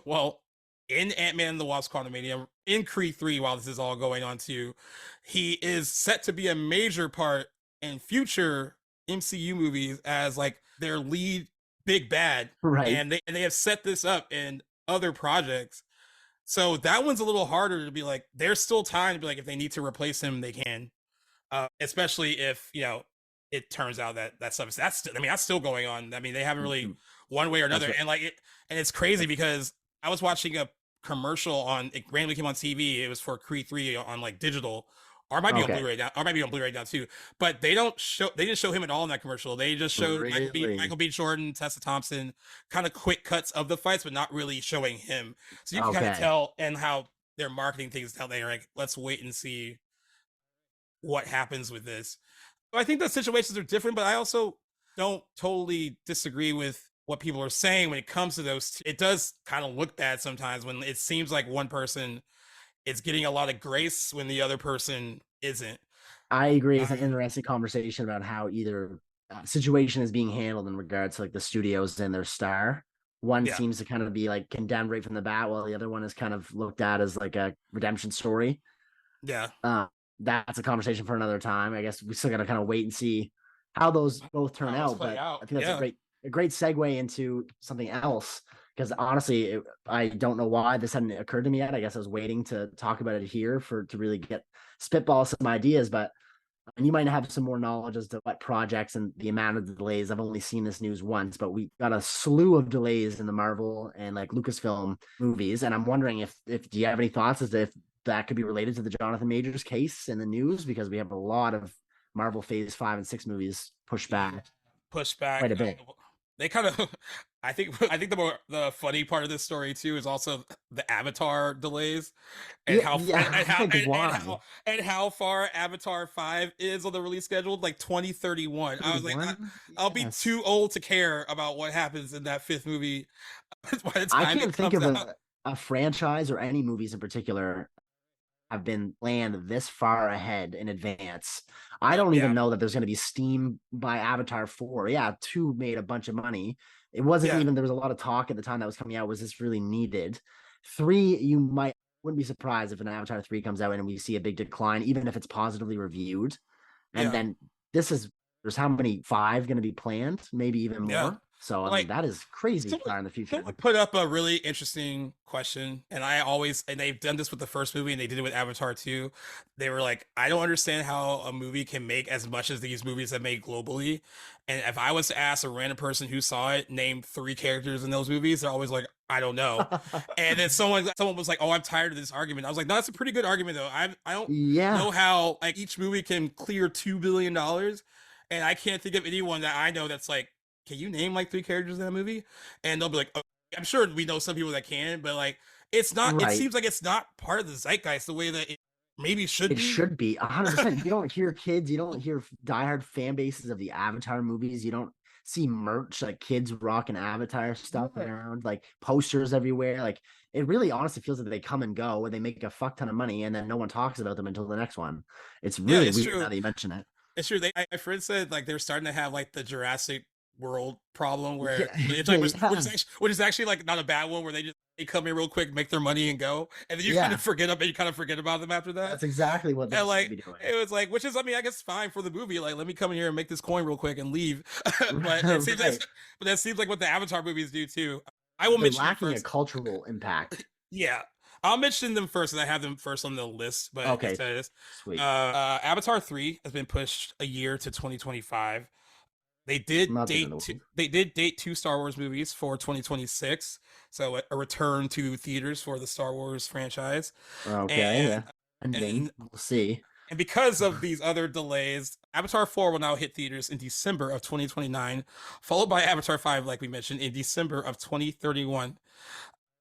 E: in Ant-Man and the Wasp: Quantumania, in Creed 3, while this is all going on too. He is set to be a major part in future MCU movies as like their lead big bad, and they have set this up in other projects. So that one's a little harder to be like, there's still time to be like, if they need to replace him, they can. Especially if it turns out that stuff that's still going on. I mean, they haven't really one way or another, and it's crazy because I was watching a commercial it randomly came on TV. It was for Creed 3 on like digital. Or might be on Blu-ray now. Or might be on Blu-ray now too. But they didn't show him at all in that commercial. They just showed Michael B. Jordan, Tessa Thompson, kind of quick cuts of the fights, but not really showing him. So you can kind of tell, and how they're marketing things, how they're like, let's wait and see what happens with this. I think the situations are different, but I also don't totally disagree with what people are saying when it comes to those two. It does kind of look bad sometimes when it seems like one person is getting a lot of grace when the other person isn't.
F: I agree. It's an interesting conversation about how either situation is being handled in regards to like the studios and their star. One seems to kind of be like condemned right from the bat, while the other one is kind of looked at as like a redemption story.
E: Yeah.
F: That's a conversation for another time. I guess we still got to kind of wait and see how those both turn out. But I think that's a great segue into something else. Because honestly, I don't know why this hadn't occurred to me yet. I guess I was waiting to talk about it here to really get spitball some ideas. But you might have some more knowledge as to what projects and the amount of delays. I've only seen this news once, but we got a slew of delays in the Marvel and like Lucasfilm movies. And I'm wondering if do you have any thoughts as to if that could be related to the Jonathan Majors case in the news? Because we have a lot of Marvel Phase 5 and 6 movies pushed back quite a bit.
E: They kind of I think the funny part of this story too is also the Avatar delays and how far Avatar 5 is on the release schedule, like 2031. I was like, I'll be too old to care about what happens in that fifth movie by the time
F: I can't think of a franchise or any movies in particular have been planned this far ahead in advance. I don't even know that there's going to be Steam by Avatar 4. Yeah, 2 made a bunch of money. It wasn't even, there was a lot of talk at the time that was coming out. Was this really needed? 3, you wouldn't be surprised if an Avatar 3 comes out and we see a big decline, even if it's positively reviewed. And then there's how many 5 going to be planned? Maybe even more. So I mean, that is crazy far in the future.
E: Someone put up a really interesting question, and they've done this with the first movie, and they did it with Avatar 2. They were like, I don't understand how a movie can make as much as these movies have made globally. And if I was to ask a random person who saw it, name 3 characters in those movies, they're always like, I don't know. And then someone was like, oh, I'm tired of this argument. I was like, no, that's a pretty good argument though. I don't know how like each movie can clear $2 billion, and I can't think of anyone that I know that's like, can you name like 3 characters in that movie? And they'll be like, oh, I'm sure we know some people that can, but like, it's not, it seems like it's not part of the zeitgeist the way that it maybe should be.
F: It should be 100%. You don't hear kids, you don't hear diehard fan bases of the Avatar movies. You don't see merch, like kids rocking Avatar stuff around, like posters everywhere. Like it really honestly feels like they come and go and they make a fuck ton of money and then no one talks about them until the next one. It's really weird now that you mention it.
E: It's true. My friend said like they're starting to have like the Jurassic World problem where it's like, which is actually like not a bad one, where they come in real quick, make their money and go, and then you kind of forget about them after that.
F: That's exactly what
E: they're like. It was like, which is, I mean, I guess fine for the movie. Like, let me come in here and make this coin real quick and leave. But it seems but that seems like what the Avatar movies do too. I will mention
F: lacking a cultural impact.
E: Yeah. I'll mention them first, and I have them first on the list. But
F: okay,
E: sweet. Avatar 3 has been pushed a year to 2025. They did date 2 Star Wars movies for 2026, so a return to theaters for the Star Wars franchise.
F: Okay, and we'll see.
E: And because of these other delays, Avatar 4 will now hit theaters in December of 2029, followed by Avatar 5, like we mentioned, in December of 2031.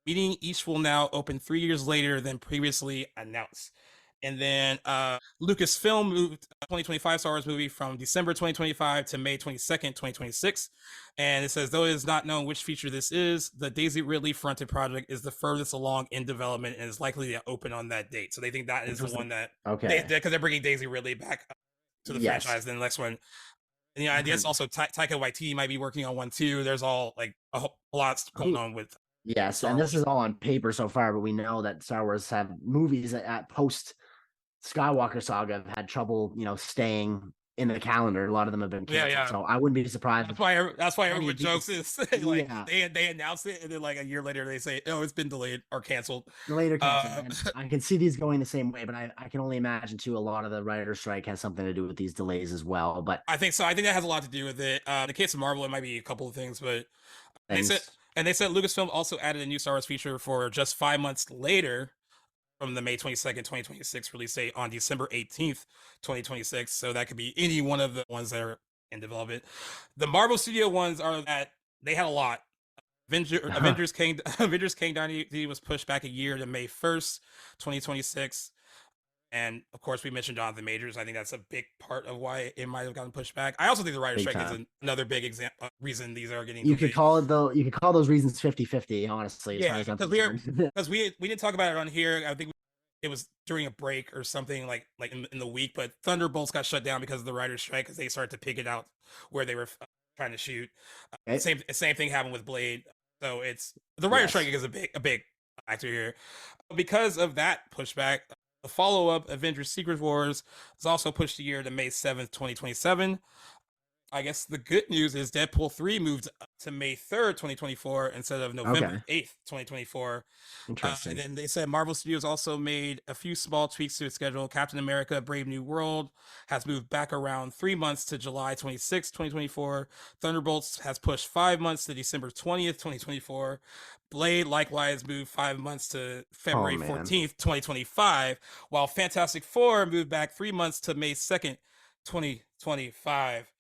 E: Meaning each will now open 3 years later than previously announced. And then Lucasfilm moved 2025 Star Wars movie from December 2025 to May 22nd, 2026. And it says, though it is not known which feature this is, the Daisy Ridley fronted project is the furthest along in development and is likely to open on that date. So they think that is the one that, because they're bringing Daisy Ridley back to the franchise. Then the next one, and I guess also Taika Waititi might be working on one too. There's all like a lot going on with.
F: Yes, and this is all on paper so far, but we know that Star Wars have movies at post Skywalker saga have had trouble, staying in the calendar. A lot of them have been canceled, so I wouldn't be surprised.
E: That's why everyone jokes is like they announce it and then like a year later they say, "Oh, it's been delayed or canceled."
F: Later canceled. I can see these going the same way, but I can only imagine too. A lot of the writer's strike has something to do with these delays as well. But
E: I think so. I think that has a lot to do with it. In the case of Marvel, it might be a couple of things, but they said Lucasfilm also added a new Star Wars feature for just 5 months later, from the May 22nd, 2026 release date on December 18th, 2026. So that could be any one of the ones that are in development. The Marvel Studio ones are that they had a lot. Avengers King Dynasty was pushed back a year to May 1st, 2026. And of course, we mentioned Jonathan Majors. I think that's a big part of why it might have gotten pushed back. I also think the writer's
F: Big
E: strike is
F: time.
E: another big reason these are getting
F: You could
E: delayed.
F: call it though. You could call those reasons 50-50, honestly.
E: Yeah,
F: as far as I'm
E: because
F: concerned.
E: we didn't talk about it on here. I think it was during a break or something like in the week. But Thunderbolts got shut down because of the writer's strike because they started to pick it out where they were trying to shoot.
F: Okay.
E: Same thing happened with Blade. So it's the writer's strike is a big factor here. Because of that pushback, the follow-up Avengers Secret Wars is also pushed a year to May 7th, 2027. I guess the good news is Deadpool 3 moved to May 3rd, 2024 instead of November 8th, 2024.
F: Interesting.
E: And then they said Marvel Studios also made a few small tweaks to its schedule. Captain America Brave New World has moved back around 3 months to July 26th, 2024. Thunderbolts has pushed 5 months to December 20th, 2024. Blade likewise moved 5 months to February 14th, 2025, while Fantastic Four moved back 3 months to May 2nd, 2025.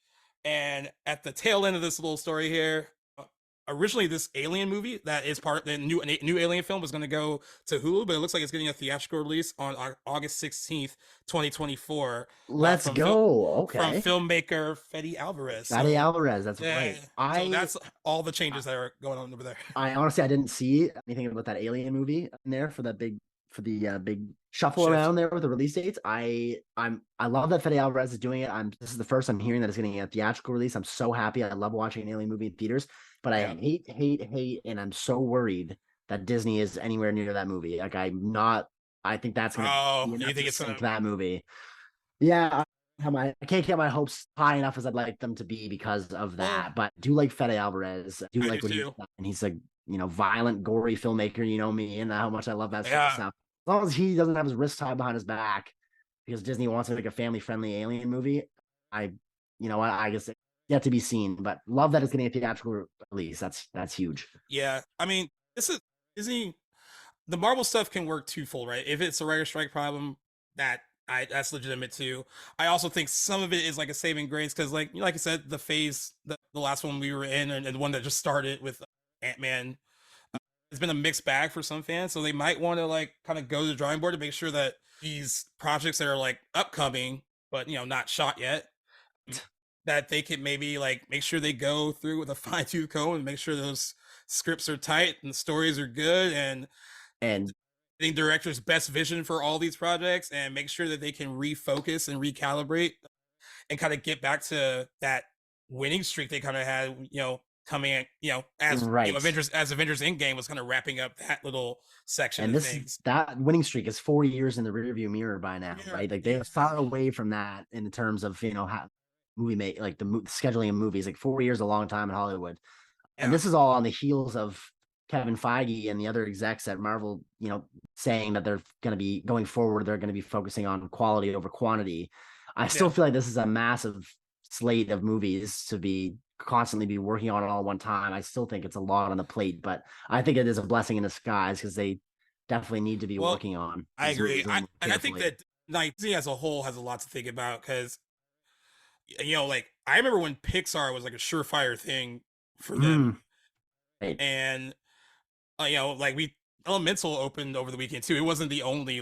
E: And at the tail end of this little story here, originally this Alien movie that is part of the new Alien film was going to go to Hulu, but it looks like it's getting a theatrical release on August 16th, 2024.
F: Let's go. Okay.
E: From filmmaker Fede Alvarez.
F: Alvarez, that's right.
E: So that's all the changes that are going on over there.
F: I honestly I didn't see anything about that Alien movie in there for the big shuffle around there with the release dates. I love that Fede Alvarez is doing it. This is the first I'm hearing that it's getting a theatrical release. I'm so happy. I love watching an Alien movie in theaters, but I hate, and I'm so worried that Disney is anywhere near that movie. Like I think that's gonna
E: you think it's
F: sink that movie. Yeah, I can't get my hopes high enough as I'd like them to be because of that. But I do like Fede Alvarez. I do like what he's done. And he's a violent, gory filmmaker. You know me and how much I love that stuff. As long as he doesn't have his wrist tied behind his back because Disney wants to make a family-friendly Alien movie, I guess it's yet to be seen. But love that it's getting a theatrical release. That's huge.
E: Yeah, I mean, this is Disney. The Marvel stuff can work twofold, right? If it's a writer strike problem, that's legitimate too. I also think some of it is like a saving grace because, like I said, the phase, the last one we were in, and the one that just started with Ant-Man. It's been a mixed bag for some fans, so they might want to kind of go to the drawing board to make sure that these projects that are upcoming but not shot yet, that they can maybe make sure they go through with a fine-tooth comb and make sure those scripts are tight and the stories are good and the director's best vision for all these projects, and make sure that they can refocus and recalibrate and kind of get back to that winning streak they kind of had coming in, as Avengers Endgame was kind of wrapping up that little section. And
F: that winning streak is 4 years in the rearview mirror by now, right? Like they're far away from that in terms of how movie make the scheduling of movies. 4 years is a long time in Hollywood, and this is all on the heels of Kevin Feige and the other execs at Marvel, saying that they're going to be going forward. They're going to be focusing on quality over quantity. I still feel like this is a massive slate of movies to constantly be working on it all at one time. I still think it's a lot on the plate, but I think it is a blessing in disguise because they definitely need to be working on.
E: I agree. And I think that Disney as a whole has a lot to think about because, I remember when Pixar was a surefire thing for them.
F: Right.
E: And, Elemental opened over the weekend too. It wasn't the only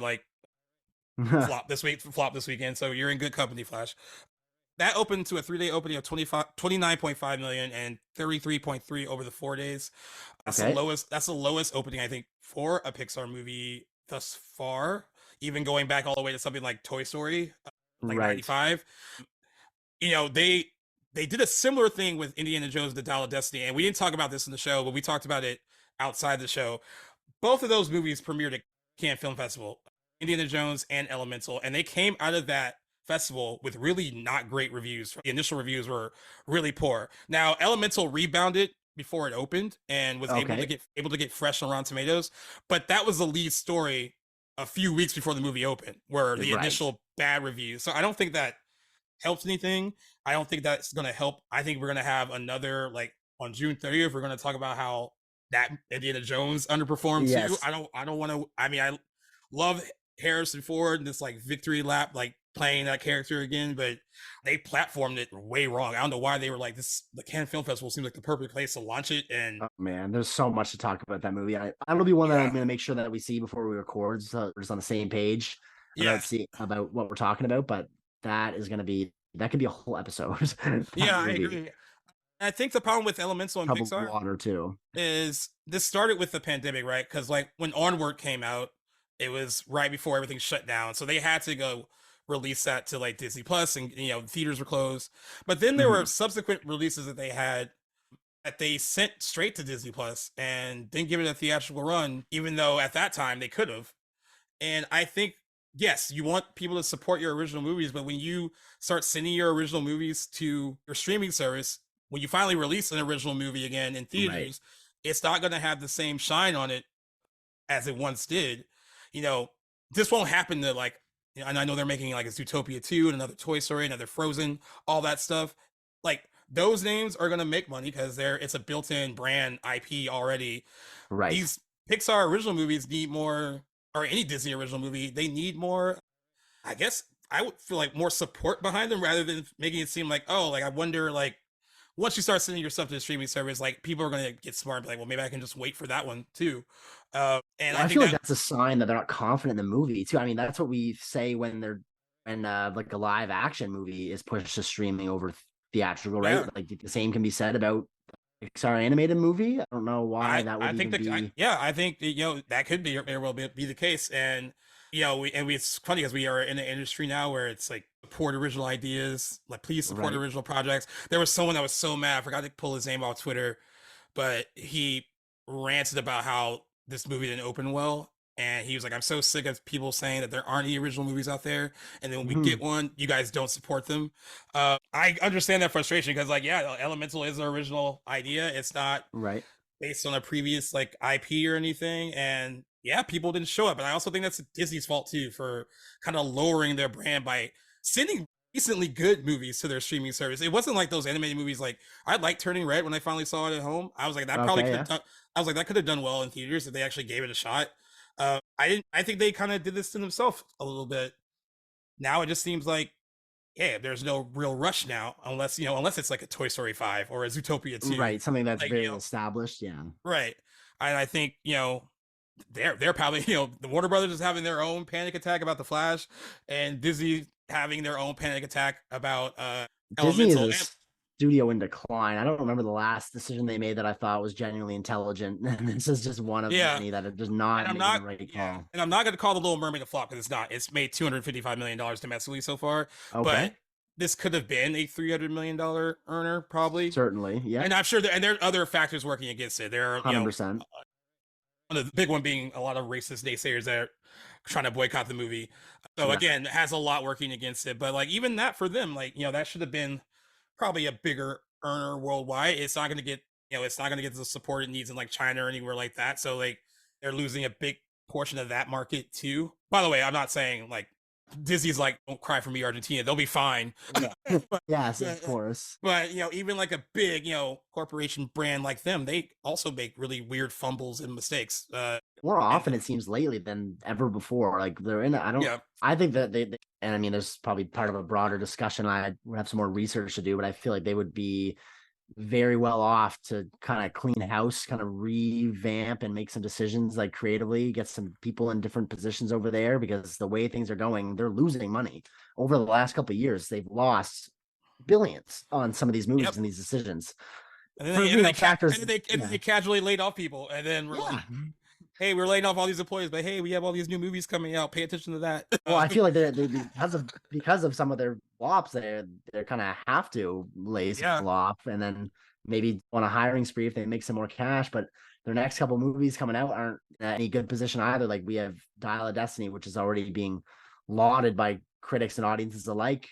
E: flop this weekend. So you're in good company, Flash. That opened to a 3-day opening of 29.5 million and 33.3 over the 4 days. That's the lowest. That's the lowest opening I think for a Pixar movie thus far. Even going back all the way to something like Toy Story, 95. They did a similar thing with Indiana Jones: The Dial of Destiny, and we didn't talk about this in the show, but we talked about it outside the show. Both of those movies premiered at Cannes Film Festival, Indiana Jones and Elemental, and they came out of that festival with really not great reviews. The initial reviews were really poor. Now Elemental rebounded before it opened and was able to get fresh on Rotten Tomatoes, but that was the lead story a few weeks before the movie opened, were the initial bad reviews. So I don't think that helps anything. I don't think that's going to help. I think we're going to have another on June 30th. We're going to talk about how that Indiana Jones underperformed too. I don't want to. I mean, I love Harrison Ford and this victory lap playing that character again, but they platformed it way wrong. I don't know why they were this. The Cannes Film Festival seems like the perfect place to launch it. And
F: man, there's so much to talk about that movie. It'll be one that I'm going to make sure that we see before we record, so we're just on the same page.
E: Yeah.
F: about what we're talking about, but that could be a whole episode.
E: Yeah, I agree. I think the problem with Elemental and Pixar
F: water too
E: is this started with the pandemic, right? Because like when Onward came out, it was right before everything shut down, so they had to go release that to like Disney Plus, and theaters were closed. But then there were subsequent releases that they had that they sent straight to Disney Plus and didn't give it a theatrical run, even though at that time they could have. And I think, yes, you want people to support your original movies, but when you start sending your original movies to your streaming service, when you finally release an original movie again in theaters, it's not going to have the same shine on it as it once did. This won't happen to like, and I know they're making like a Zootopia 2 and another Toy Story, another Frozen, all that stuff. Like those names are going to make money because it's a built-in brand IP already.
F: Right.
E: These Pixar original movies need more, or any Disney original movie, they need more, I guess I would feel like more support behind them rather than making it seem like, oh, like I wonder, like once you start sending your stuff to the streaming service, like people are going to get smart and be like, well, maybe I can just wait for that one too. And
F: I feel like that's a sign that they're not confident in the movie too. I mean, that's what we say when like a live action movie is pushed to streaming over theatrical, right?
E: Yeah.
F: Like the same can be said about Pixar animated movie. I don't know why that would be.
E: I think that could be very well be the case, and it's funny because we are in an industry now where it's like support original ideas, like please support original projects. There was someone that was so mad, I forgot to pull his name off Twitter, but he ranted about how this movie didn't open well. And he was like, I'm so sick of people saying that there aren't any original movies out there. And then when we get one, you guys don't support them. I understand that frustration because, like, yeah, Elemental is an original idea. It's not based on a previous, like, IP or anything. And, yeah, people didn't show up. And I also think that's Disney's fault, too, for kind of lowering their brand by sending decently good movies to their streaming service. It wasn't like those animated movies. Like, I liked Turning Red when I finally saw it at home. I was like, that probably could have done. I was like, that could have done well in theaters if they actually gave it a shot. I think they kind of did this to themselves a little bit. Now it just seems like, yeah, there's no real rush now, unless it's like a Toy Story 5 or a Zootopia 2,
F: right? Something that's like, very established, yeah.
E: Right, and I think they're probably the Warner Brothers is having their own panic attack about the Flash, and Disney having their own panic attack about Elemental.
F: Studio in decline. I don't remember the last decision they made that I thought was genuinely intelligent. And this is just one of many that are just not making the right call.
E: And I'm not going to call The Little Mermaid a flop because it's not. It's made $255 million domestically so far. Okay. But this could have been a $300 million earner, probably.
F: Certainly, yeah.
E: And I'm sure there are other factors working against it. There are
F: 100%.
E: The big one being a lot of racist naysayers that are trying to boycott the movie. So again, it has a lot working against it. But like even that for them, like that should have been probably a bigger earner worldwide. It's not going to get the support it needs in like China or anywhere like that. So like they're losing a big portion of that market too. By the way, I'm not saying like Disney's like, don't cry for me, Argentina. They'll be fine.
F: Yes, of course.
E: But even like a big corporation brand like them, they also make really weird fumbles and mistakes.
F: More often it seems lately than ever before. Like they're in. I think that they and I mean, there's probably part of a broader discussion. I would have some more research to do, but I feel like they would be very well off to kind of clean house, kind of revamp and make some decisions like creatively, get some people in different positions over there, because the way things are going, they're losing money. Over the last couple of years, they've lost billions on some of these movies and these decisions.
E: And then they casually laid off people, and then we're like, hey, we're laying off all these employees, but hey, we have all these new movies coming out. Pay attention to that.
F: Well, I feel like they're because of some of their flops, they're kind of have to lay some flop, and then maybe on a hiring spree if they make some more cash. But their next couple movies coming out aren't in any good position either. Like we have Dial of Destiny, which is already being lauded by critics and audiences alike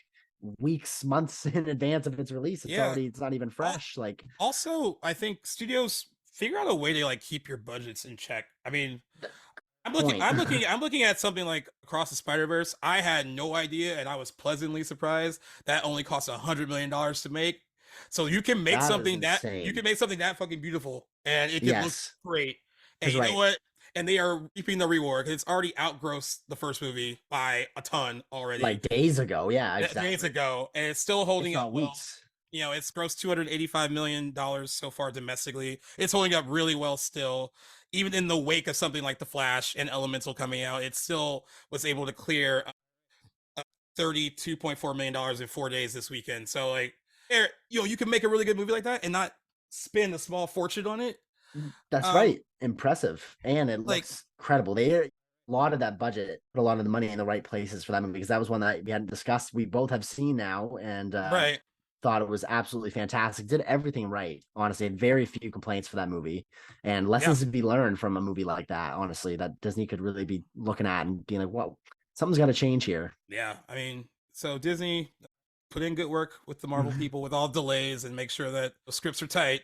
F: weeks, months in advance of its release. It's not even fresh. Like
E: also, I think studios figure out a way to like keep your budgets in check. I mean, I'm looking at something like Across the Spider-Verse. I had no idea, and I was pleasantly surprised that only cost $100 million to make. So you can make something that fucking beautiful, and it can look great. And you know what? And they are reaping the reward because it's already outgrossed the first movie by a ton already.
F: Like days ago, exactly.
E: Days ago, and it's still holding up well. It's grossed $285 million so far domestically. It's holding up really well still. Even in the wake of something like The Flash and Elemental coming out, it still was able to clear $32.4 million in 4 days this weekend. So like, you can make a really good movie like that and not spend a small fortune on it.
F: That's right. Impressive. And it
E: like-
F: looks credible. They a lot of that budget, put a lot of the money in the right places for that movie, because that was one that we hadn't discussed. We both have seen now, and
E: Right.
F: thought it was absolutely fantastic. Did everything right. Honestly, had very few complaints for that movie, and lessons to be learned from a movie like that. Honestly, that Disney could really be looking at and being like, "Whoa, something's got to change here."
E: Yeah, I mean, so Disney put in good work with the Marvel people with all delays and make sure that the scripts are tight.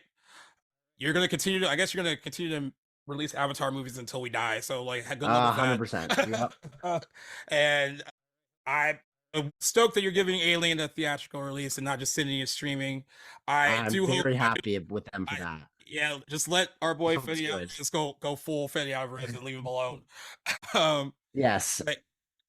E: You're going to continue to, I guess you're going to continue to release Avatar movies until we die. So like, good luck with that.
F: 100%. Yep.
E: And I'm stoked that you're giving Alien a theatrical release and not just sending it streaming.
F: I'm very happy with them for that.
E: Yeah, just let our boy
F: Sounds
E: Fede
F: good.
E: just go full Fede Alvarez and leave him alone.
F: Yes.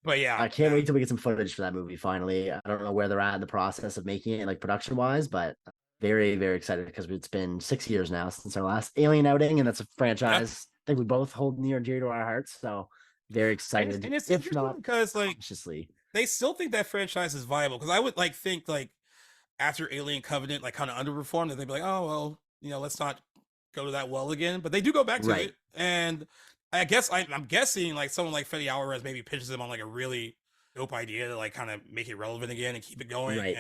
E: But yeah,
F: I can't wait till we get some footage for that movie finally. I don't know where they're at in the process of making it, like production wise, but very, very excited because it's been 6 years now since our last Alien outing, and that's a franchise I think we both hold near and dear to our hearts. So very excited.
E: And it's
F: if not
E: because like
F: consciously,
E: they still think that franchise is viable. Because I would like think like after Alien Covenant like kind of underperformed, that they'd be like, oh well, let's not go to that well again. But they do go back to it, and I guess I'm guessing like someone like Fede Alvarez maybe pitches them on like a really dope idea to like kind of make it relevant again and keep it going,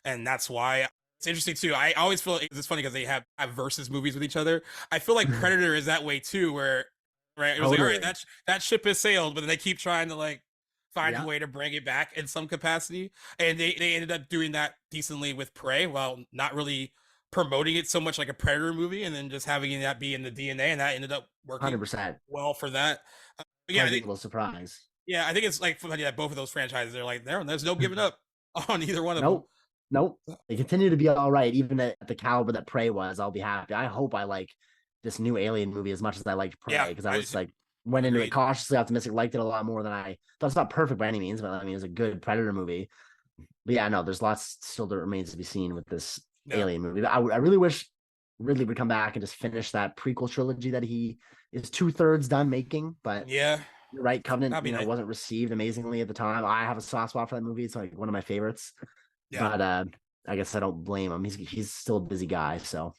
E: and that's why it's interesting too. I always feel it's funny because they have versus movies with each other. I feel like Predator is that way too, where it was like, all right, that ship has sailed, but then they keep trying to like find a way to bring it back in some capacity, and they ended up doing that decently with Prey, while not really promoting it so much like a Predator movie, and then just having that be in the DNA, and that ended up working
F: 100%
E: well for that.
F: I think a little surprise.
E: Yeah, I think it's like funny that both of those franchises are like there's no giving up on either one of them.
F: Nope. They continue to be all right, even at the caliber that Prey was. I'll be happy. I hope I like this new Alien movie as much as I liked Prey, because I was like went into it cautiously optimistic, liked it a lot more than I thought. It's not perfect by any means, but I mean, it's a good Predator movie. But yeah, no, there's lots still that remains to be seen with this Alien movie. I really wish Ridley would come back and just finish that prequel trilogy that he is 2/3 done making. But
E: yeah,
F: you're right, Covenant wasn't received amazingly at the time. I have a soft spot for that movie. It's like one of my favorites. Yeah. But I guess I don't blame him. He's still a busy guy, so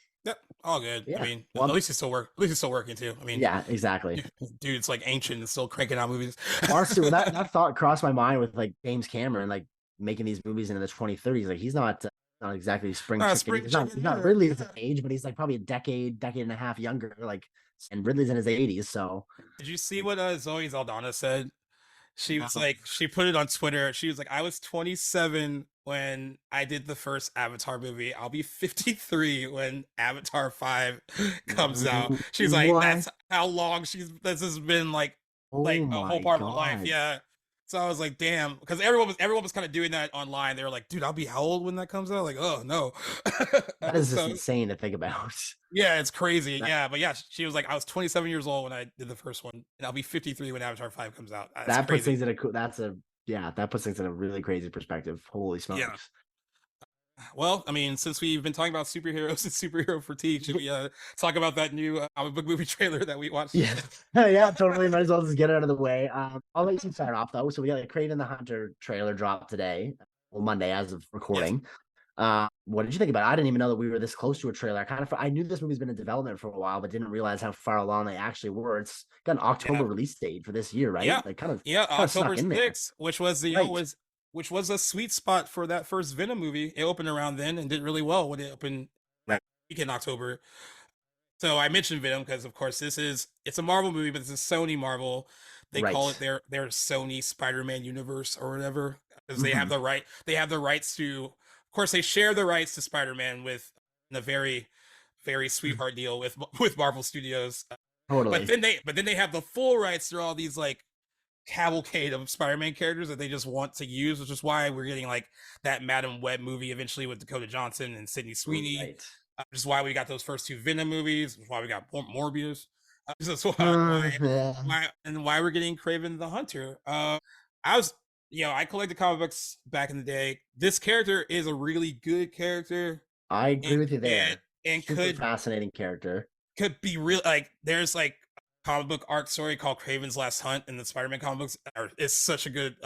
E: all good. Yeah. I mean, at least he's still working too. I mean,
F: yeah, exactly.
E: Dude, it's like ancient and still cranking out movies.
F: Honestly, that thought crossed my mind with like James Cameron, like making these movies into the 2030s. Like he's not exactly spring chicken. He's not Ridley's age, but he's like probably a decade and a half younger. Like, and Ridley's in his 80s. So
E: did you see what Zoe Saldana said? She was like, she put it on Twitter. She was like, I was 27 when I did the first Avatar movie. I'll be 53 when Avatar 5 comes out. She's like, that's how long this has been like a whole part of her life. Yeah. So I was like, damn, because everyone was kind of doing that online. They were like, dude, I'll be how old when that comes out? Like, oh no.
F: That is just insane to think about.
E: Yeah, it's crazy. Yeah, but yeah, she was like, I was 27 years old when I did the first one, and I'll be 53 when Avatar 5 comes out.
F: That puts things in a really crazy perspective. Holy smokes. Yeah.
E: Well, I mean, since we've been talking about superheroes and superhero fatigue, should we talk about that new comic book movie trailer that we watched?
F: Yeah, yeah, totally. Might as well just get it out of the way. I'll let you start off though. So we got a Kraven the Hunter trailer dropped today, Monday as of recording. Yes. What did you think about it? I didn't even know that we were this close to a trailer. I knew this movie's been in development for a while, but didn't realize how far along they actually were. It's got an October release date for this year, right?
E: Yeah,
F: like kind of
E: October 6th, which was which was a sweet spot for that first Venom movie. It opened around then and did really well when it opened week in October. So I mentioned Venom because, of course, it's a Marvel movie, but it's a Sony Marvel. They call it their Sony Spider-Man universe or whatever, because they have the right. They have the rights to. Of course, they share the rights to Spider-Man with a very, very sweetheart deal with Marvel Studios.
F: Totally.
E: But then they have the full rights to all these like cavalcade of Spider-Man characters that they just want to use, which is why we're getting like that Madam Web movie eventually with Dakota Johnson and Sydney Sweeney. Right. Which is why we got those first two Venom movies. Which is why we got Morbius. That's why we're getting Kraven the Hunter. I collected comic books back in the day. This character is a really good character.
F: I agree with you there.
E: And
F: fascinating character.
E: Could be real. Like there's like comic book arc story called Kraven's Last Hunt in the Spider-Man comic books. It's such a good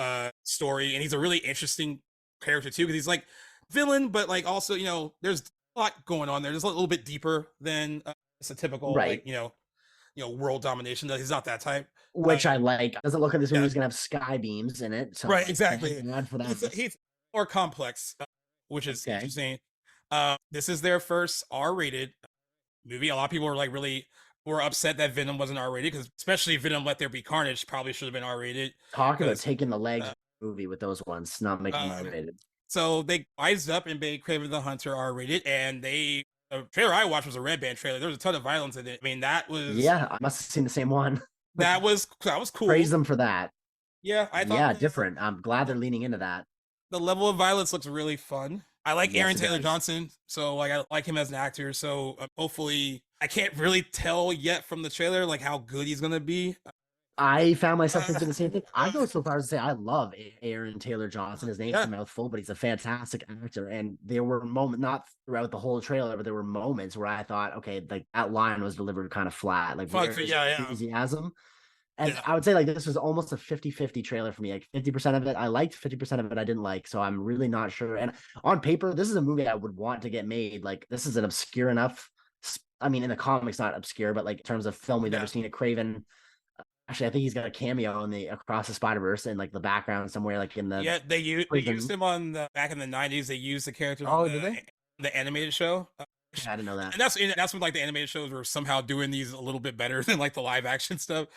E: story, and he's a really interesting character too, because he's like villain, but like also, there's a lot going on there. There's a little bit deeper than just a typical
F: Right.
E: world domination. He's not that type.
F: Which I like. Doesn't look like this movie's
E: yeah.
F: gonna have sky beams in it. So
E: Right, exactly.
F: thank God for that.
E: He's more complex, which is
F: Okay.
E: interesting. This is their first R-rated movie. A lot of people were upset that Venom wasn't R-rated, because especially Venom Let There Be Carnage probably should have been R-rated.
F: Talk about
E: 'cause,
F: taking the legs of the movie with those ones, not making them R-rated.
E: So they wised up and made Kraven the Hunter R-rated, and the trailer I watched was a Red Band trailer. There was a ton of violence in it. I mean, that was
F: I must have seen the same one.
E: that was cool.
F: Praise them for that.
E: Yeah, I thought
F: different. I'm glad they're leaning into that.
E: the level of violence looks really fun. I like
F: Yes,
E: Aaron
F: it
E: Taylor
F: does.
E: Johnson, so like I like him as an actor. So hopefully, I can't really tell yet from the trailer like how good he's gonna be.
F: I found myself thinking the same thing. I go so far as to say I love Aaron Taylor Johnson. His name's a mouthful, but he's a fantastic actor. And there were moments, not throughout the whole trailer, but there were moments where I thought, okay, like that line was delivered kind of flat. Like, where is enthusiasm? And I would say like this was almost a 50-50 trailer for me. Like 50% of it I liked, 50% of it I didn't like. So I'm really not sure. And on paper, this is a movie I would want to get made. Like this is an obscure enough. I mean, in the comics, not obscure, but like in terms of film we've ever seen it. Kraven. Actually, I think he's got a cameo in the Across the Spider-Verse in like the background somewhere, like in the
E: they used him on back in the 90s. They used the character the animated show.
F: I didn't know that.
E: And that's when like the animated shows were somehow doing these a little bit better than like the live action stuff.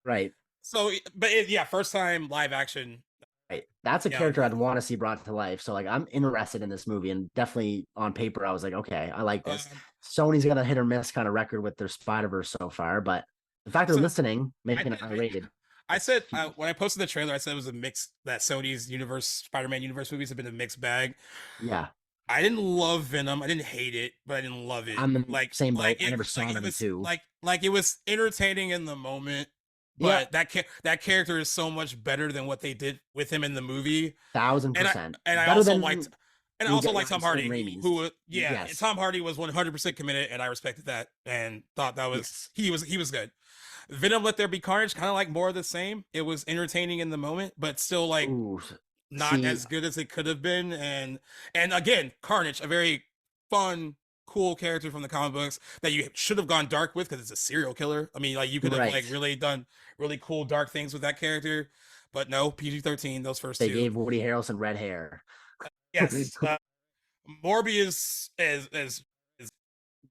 F: Right.
E: So, but first time live action.
F: Right. That's a character I'd want to see brought to life. So like I'm interested in this movie, and definitely on paper I was like, okay, I like this. Sony's got a hit or miss kind of record with their Spider-Verse so far, but the fact they're listening, making it R-rated.
E: I said when I posted the trailer, I said it was a mix, that Sony's Spider-Man universe movies have been a mixed bag.
F: Yeah.
E: I didn't love Venom. I didn't hate it, but I didn't love it.
F: I'm the same boat. I never saw Venom too.
E: Like it was entertaining in the moment, but that character is so much better than what they did with him in the movie.
F: 1000%.
E: And I also liked Tom Hardy, who Tom Hardy was 100% committed, and I respected that and thought that was he was good. Venom Let There Be Carnage, kind of like more of the same. It was entertaining in the moment, but still like not as good as it could have been. And again, Carnage, a very fun, cool character from the comic books that you should have gone dark with, because it's a serial killer. I mean, like you could have like really done really cool dark things with that character, but no, PG-13. Those first
F: they
E: two.
F: They gave Woody Harrelson red hair.
E: Yes, Morbius is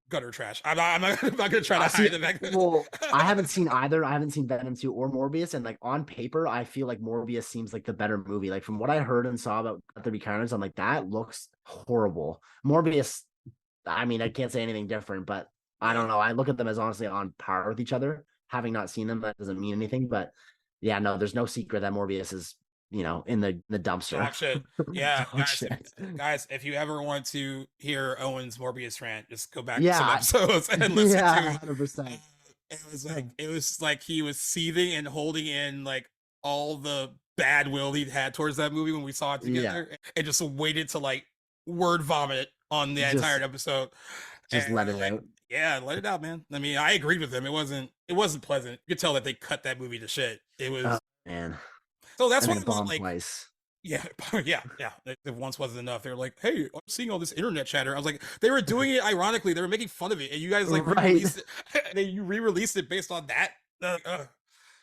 E: gutter trash. I'm not gonna try to hide the fact that...
F: Well, I haven't seen either. I haven't seen Venom 2 or Morbius, and like on paper, I feel like Morbius seems like the better movie. Like from what I heard and saw about Let There Be Carnage, I'm like, that looks horrible. Morbius, I mean, I can't say anything different, but I don't know. I look at them as honestly on par with each other. Having not seen them, that doesn't mean anything. But yeah, no, there's no secret that Morbius is, in the dumpster.
E: Dog shit. Yeah, guys, if you ever want to hear Owen's Morbius rant, just go back to some episodes and listen to it.
F: 100%.
E: It was like he was seething and holding in like all the bad will he'd had towards that movie when we saw it together, and just waited to like word vomit on the entire episode.
F: Just let it out.
E: Yeah, let it out, man. I mean, I agreed with him. It wasn't pleasant. You could tell that they cut that movie to shit. It was
F: man.
E: So that's
F: why
E: like
F: twice.
E: Yeah. If once wasn't enough, they're like, "Hey, I'm seeing all this internet chatter." I was like, they were doing it ironically. They were making fun of it, and you guys like re-released it. You re-released it based on that.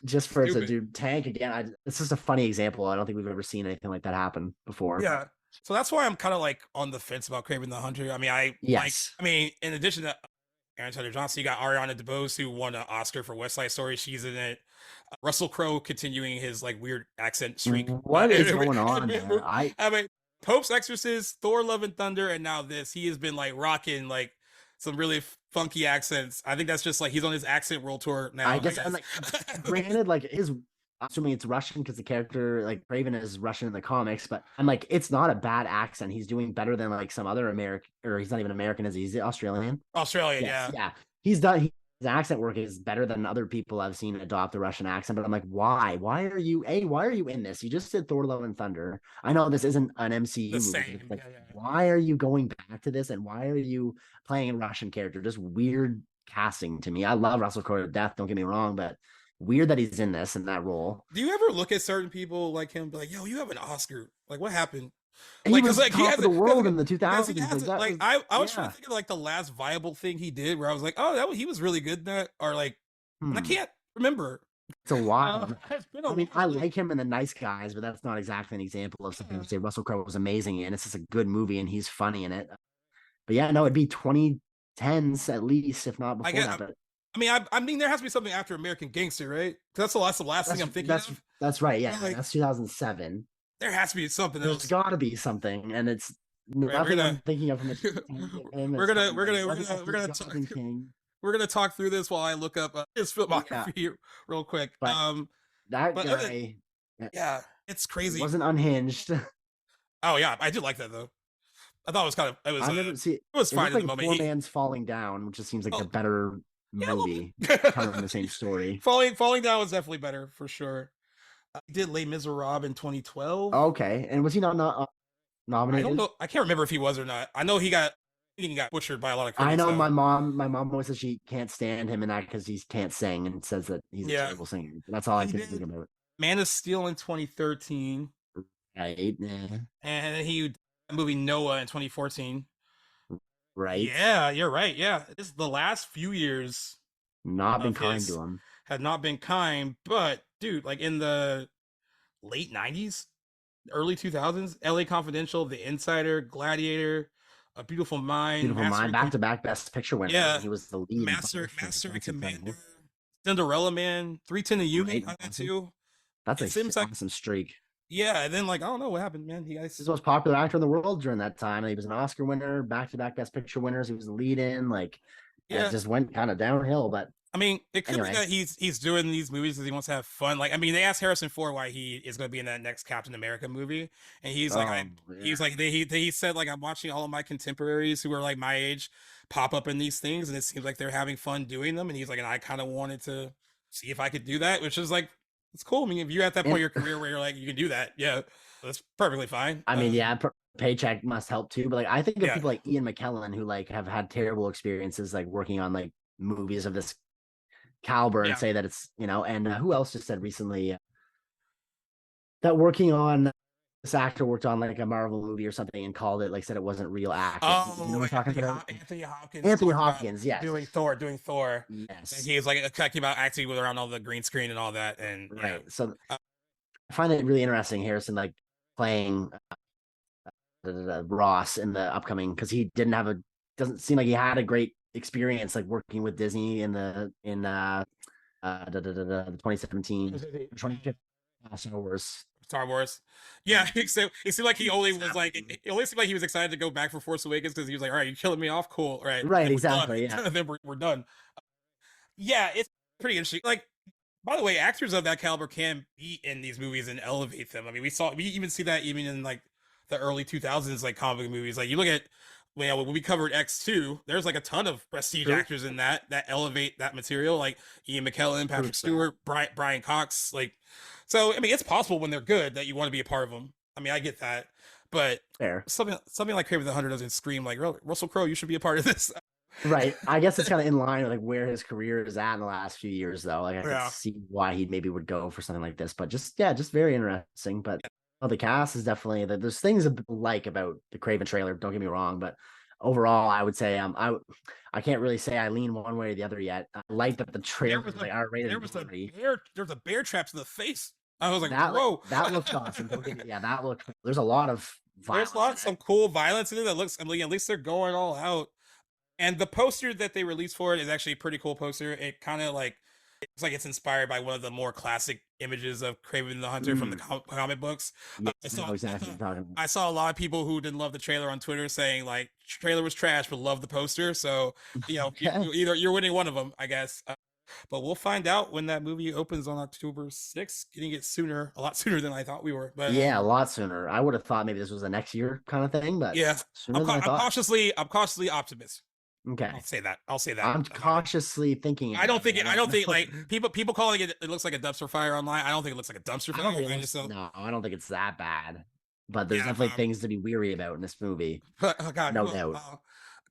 F: Just for it to do tank again. It's just a funny example. I don't think we've ever seen anything like that happen before.
E: Yeah. So that's why I'm kind of like on the fence about Kraven the Hunter. I mean, in addition to Aaron Taylor Johnson, you got Ariana DeBose, who won an Oscar for West Side Story. She's in it. Russell Crowe continuing his like weird accent streak.
F: What is going on there?
E: I mean, Pope's Exorcist, Thor: Love and Thunder, and now this. He has been like rocking like some really funky accents. I think that's just like he's on his accent world tour now.
F: I guess. And like, granted, like assuming it's Russian because the character like Kraven is Russian in the comics, but I'm like, it's not a bad accent. He's doing better than like some other American, or he's not even American, is he? He's Australian.
E: Yeah.
F: He's done. His accent work is better than other people I've seen adopt the Russian accent, but I'm like, why? Why are you in this? You just did Thor: Love and Thunder. I know this isn't an MCU movie. Like, why are you going back to this? And why are you playing a Russian character? Just weird casting to me. I love Russell Crowe to death. Don't get me wrong, but weird that he's in this in that role.
E: Do you ever look at certain people like him, be like, "Yo, you have an Oscar? Like, what happened?"
F: And
E: Like,
F: he was
E: like
F: top of the world in the
E: because
F: 2000s.
E: he has it. Like, I was trying to think of like the last viable thing he did, where I was like, "Oh, he was really good in that," or like, I can't remember.
F: It's a while.
E: It's been a
F: I mean,
E: while.
F: I like him in The Nice Guys, but that's not exactly an example of something to say Russell Crowe was amazing in. It's just a good movie and he's funny in it. But yeah, no, it'd be 2010s at least, if not before that. But
E: I mean, there has to be something after American Gangster, right? That's the last thing I'm thinking of.
F: That's right. Yeah,
E: like,
F: that's 2007.
E: There has to be something else.
F: There's got to be something, and it's nothing I'm thinking of.
E: We're gonna talk through this while I look up his filmography real quick.
F: But that guy,
E: yeah, it's crazy.
F: Wasn't unhinged.
E: Oh yeah, I did like that though. I thought it was fine in the moment.
F: Poor Man's Falling Down, which just seems like a better movie, kind of the same story.
E: Falling Down was definitely better for sure. He did Les Miserables in 2012.
F: Okay, and was he not nominated?
E: I don't know. I can't remember if he was or not. I know he got butchered by a lot of critics.
F: I know my mom always says she can't stand him in that because he can't sing and says that he's a terrible singer. That's all I can think about.
E: Man of Steel in 2013.
F: Right. Yeah.
E: And he movie Noah in 2014.
F: Right.
E: Yeah, you're right. Yeah. It's the last few years
F: not been kind to him.
E: Had not been kind, but dude, like in the late 90s, early 2000s, LA Confidential, The Insider, Gladiator, A Beautiful Mind,
F: back-to-back Best Picture winner.
E: Yeah,
F: he was the lead.
E: Master and Commander, Cinderella Man, 3:10 a Unit on that too.
F: That's a awesome streak.
E: Yeah, and then like I don't know what happened, man. He's
F: the most popular actor in the world during that time. He was an Oscar winner, back-to-back Best Picture winners. He was the lead in. Like, it just went kind of downhill. But
E: I mean, it could be that he's doing these movies because he wants to have fun. Like, I mean, they asked Harrison Ford why he is going to be in that next Captain America movie, and he's like, he said like I'm watching all of my contemporaries who are like my age pop up in these things, and it seems like they're having fun doing them. And he's like, and I kind of wanted to see if I could do that, which is like, it's cool. I mean, if you're at that point in your career where you're like, you can do that, yeah, that's perfectly fine.
F: I mean, paycheck must help too. But like, I think of people like Ian McKellen who like have had terrible experiences like working on like movies of this caliber and say that it's, and who else just said recently that working on this actor worked on like a Marvel movie or something and called it, like, said it wasn't real acting.
E: Oh,
F: you know what I'm talking about?
E: Anthony
F: Hopkins, yes.
E: Doing Thor.
F: Yes.
E: And he's like talking about acting around all the green screen and all that. And
F: right. So I find it really interesting, Harrison, like playing Ross in the upcoming, because he doesn't seem like he had a great experience like working with Disney in the 2017
E: Star Wars. Yeah, it seemed like it only seemed like he was excited to go back for Force Awakens because he was like, all right, you're killing me off, cool, right,
F: exactly, yeah.
E: Then we're done. Yeah, it's pretty interesting. Like, by the way, actors of that caliber can be in these movies and elevate them. I mean, we even see that even in like the early 2000s like comic movies. Like, you look at when we covered X2, there's like a ton of prestige actors in that elevate that material, like Ian McKellen, Patrick Stewart, Brian Cox. Like, so I mean, it's possible when they're good that you want to be a part of them. I mean, I get that, but something like Kraven the Hunter doesn't scream like, Russell Crowe, you should be a part of this.
F: Right. I guess it's kind of in line with like where his career is at in the last few years, though. Like, I can see why he maybe would go for something like this, but just very interesting. But the cast is definitely there's things I like about the Kraven trailer. Don't get me wrong, but overall, I would say I can't really say I lean one way or the other yet. I like that the trailer was like R-rated.
E: There was a bear trap to the face. I was like,
F: whoa, that looks awesome. That looked. There's a lot of violence.
E: There's some cool violence in it that looks. I mean, at least they're going all out. And the poster that they released for it is actually a pretty cool poster. It kind of like it's like it's inspired by one of the more classic images of Kraven the Hunter from the comic books. I saw a lot of people who didn't love the trailer on Twitter saying like trailer was trash but love the poster. So you're winning one of them, I guess. But we'll find out when that movie opens on October 6th. Getting it a lot sooner than I thought we were. But
F: a lot sooner. I would have thought maybe this was a next year kind of thing. But
E: I'm cautiously optimistic.
F: Okay,
E: I'll say that.
F: I'm cautiously thinking.
E: I don't think like people calling it looks like a dumpster fire online. I don't think it looks like a dumpster fire.
F: No, I don't think it's that bad. But there's definitely things to be weary about in this movie.
E: Oh God,
F: no doubt.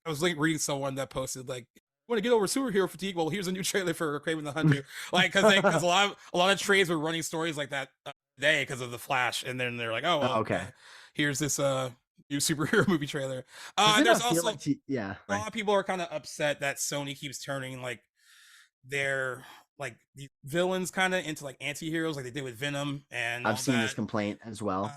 E: I was like reading someone that posted like want to get over superhero fatigue? Well, here's a new trailer for Kraven the Hunter. Like, because a lot of trades were running stories like that today because of the Flash, and then they're like, oh, well,
F: okay.
E: Here's this new superhero movie trailer.
F: Does it
E: There's
F: not feel
E: also
F: like yeah,
E: a lot of people are kind of upset that Sony keeps turning like their like the villains kind of into like anti-heroes, like they did with Venom and all
F: I've seen this
E: that.
F: complaint as well.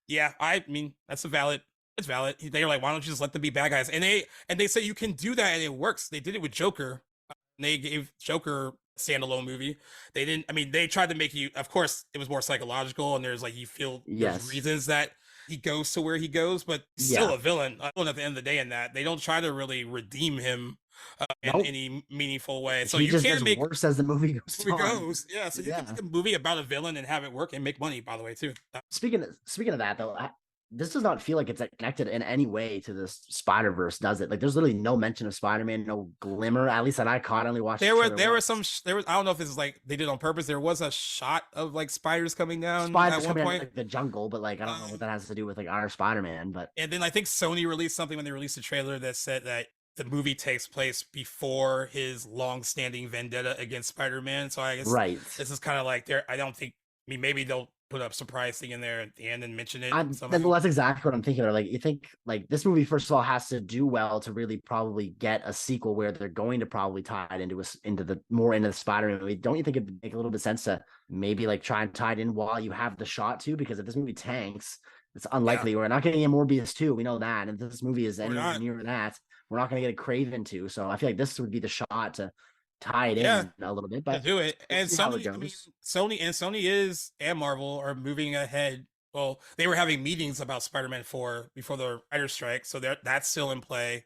E: Yeah, I mean that's valid. It's valid. They were like, why don't you just let them be bad guys? And they say you can do that and it works. They did it with Joker. And they gave Joker a standalone movie. They didn't. I mean, they tried to make you. Of course, it was more psychological, and there's like you feel there's reasons that he goes to where he goes, but he's still a villain. At the end of the day, in that they don't try to really redeem him in any meaningful way. So
F: he
E: you
F: just
E: can't make
F: worse as the movie goes.
E: Yeah, so you can make a movie about a villain and have it work and make money. By the way, too.
F: Speaking of that, though, this does not feel like it's connected in any way to this Spider-Verse, does it? Like, there's literally no mention of Spider-Man, no glimmer. At least that I caught. I only watched.
E: There was I don't know if this is like they did on purpose. There was a shot of like spiders coming down at one point,
F: like the jungle, but like I don't know what that has to do with like our Spider-Man. But
E: and then I think Sony released something when they released a trailer that said that the movie takes place before his long-standing vendetta against Spider-Man. So I guess this is kind of like I don't think. I mean, maybe they'll put a surprise thing in there at the end and mention it.
F: That's exactly what I'm thinking of. Like, you think like this movie, first of all, has to do well to really probably get a sequel where they're going to probably tie it into the Spider-Man movie. Don't you think it'd make a little bit of sense to maybe like try and tie it in while you have the shot too? Because if this movie tanks, it's unlikely we're not getting a Morbius 2. We know that. And if this movie is anywhere near that, we're not going to get a Kraven 2. So I feel like this would be the shot to tie it in a little bit, but
E: do it. And Sony and Marvel are moving ahead. Well, they were having meetings about Spider-Man 4 before the writer's strike, so that's still in play.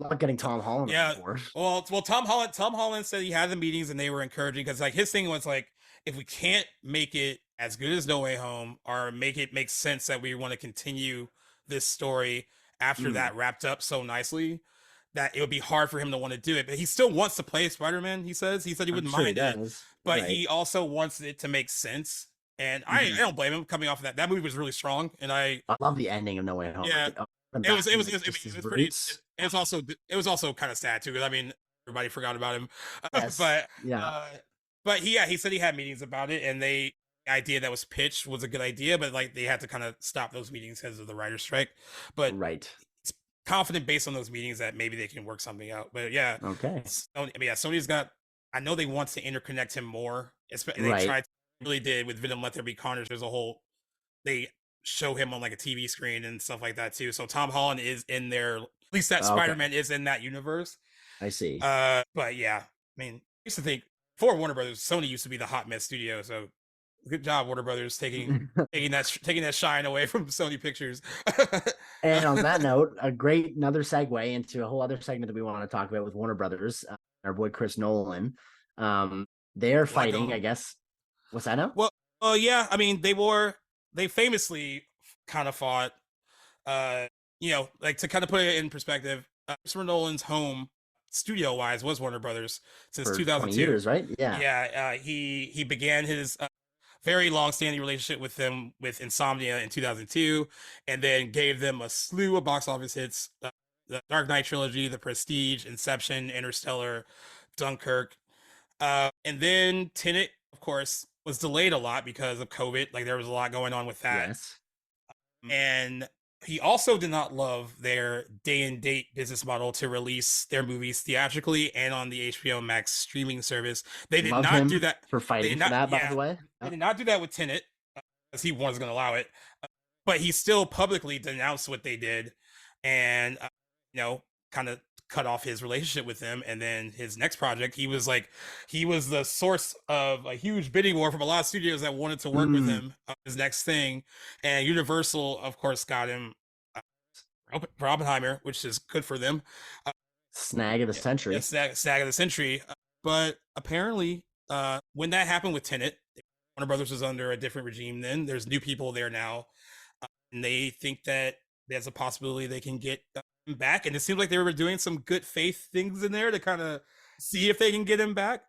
F: Not getting Tom Holland.
E: Yeah. Well, Tom Holland said he had the meetings and they were encouraging because like his thing was like, if we can't make it as good as No Way Home or make it make sense that we want to continue this story after that wrapped up so nicely, that it would be hard for him to want to do it, but he still wants to play Spider-Man. He said he wouldn't mind it, but he also wants it to make sense. And I don't blame him coming off of that. That movie was really strong, and I
F: love the ending of No Way Home.
E: Yeah, it was pretty. It was also kind of sad too, because I mean everybody forgot about him.
F: Yes.
E: But he said he had meetings about it, and the idea that was pitched was a good idea, but like they had to kind of stop those meetings because of the writer's strike. But confident based on those meetings that maybe they can work something out. But yeah, Sony's got. I know they want to interconnect him more. They really did with Venom: Let There Be Carnage. There's a whole. They show him on like a TV screen and stuff like that too. So Tom Holland is in there. At least that Spider-Man is in that universe.
F: I see.
E: But yeah, I mean, I used to think before Warner Brothers, Sony used to be the hot mess studio. So good job, Warner Brothers, taking that shine away from Sony Pictures.
F: And on that note, another segue into a whole other segment that we want to talk about with Warner Brothers, our boy Chris Nolan. They're fighting, I guess. What's that now?
E: Well, yeah. I mean, they famously kind of fought. Like to kind of put it in perspective, Christopher Nolan's home, studio-wise, was Warner Brothers since 2002.
F: 20 years, right? Yeah.
E: Yeah. He began his very long-standing relationship with them with Insomnia in 2002, and then gave them a slew of box office hits: the Dark Knight trilogy, The Prestige, Inception, Interstellar, Dunkirk, and then Tenet, of course, was delayed a lot because of COVID. Like there was a lot going on with that.
F: Yes.
E: And he also did not love their day and date business model to release their movies theatrically and on the HBO Max streaming service. They did not do that
F: for fighting for that, by the way.
E: They did not do that with Tenet because he wasn't going to allow it. But he still publicly denounced what they did and, kind of cut off his relationship with them. And then his next project, he was the source of a huge bidding war from a lot of studios that wanted to work with him on his next thing. And Universal, of course, got him for Oppenheimer, which is good for them.
F: Snag of the century.
E: Snag of the century. But apparently, when that happened with Tenet, Warner Brothers was under a different regime then. There's new people there now. And they think that there's a possibility they can get him back. And it seems like they were doing some good faith things in there to kind of see if they can get him back.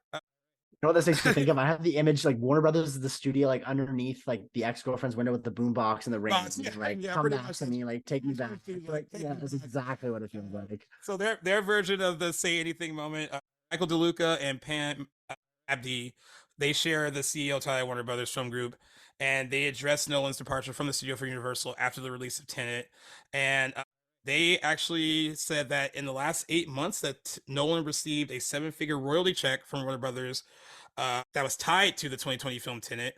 F: know what this makes me think of? I have the image like Warner Brothers is the studio like underneath like the ex-girlfriend's window with the boombox and the rain.
E: Yeah,
F: Like
E: yeah,
F: come
E: pretty
F: back
E: much
F: to me, like take me back. Like
E: Take
F: yeah,
E: me
F: that's
E: back.
F: exactly what it feels like.
E: So their version of the say anything moment, Michael DeLuca and Pam Abdi, they share the CEO title at Warner Brothers Film Group, and they address Nolan's departure from the studio for Universal after the release of Tenet, and they actually said that in the last 8 months that Nolan received a 7-figure royalty check from Warner Brothers that was tied to the 2020 film Tenet,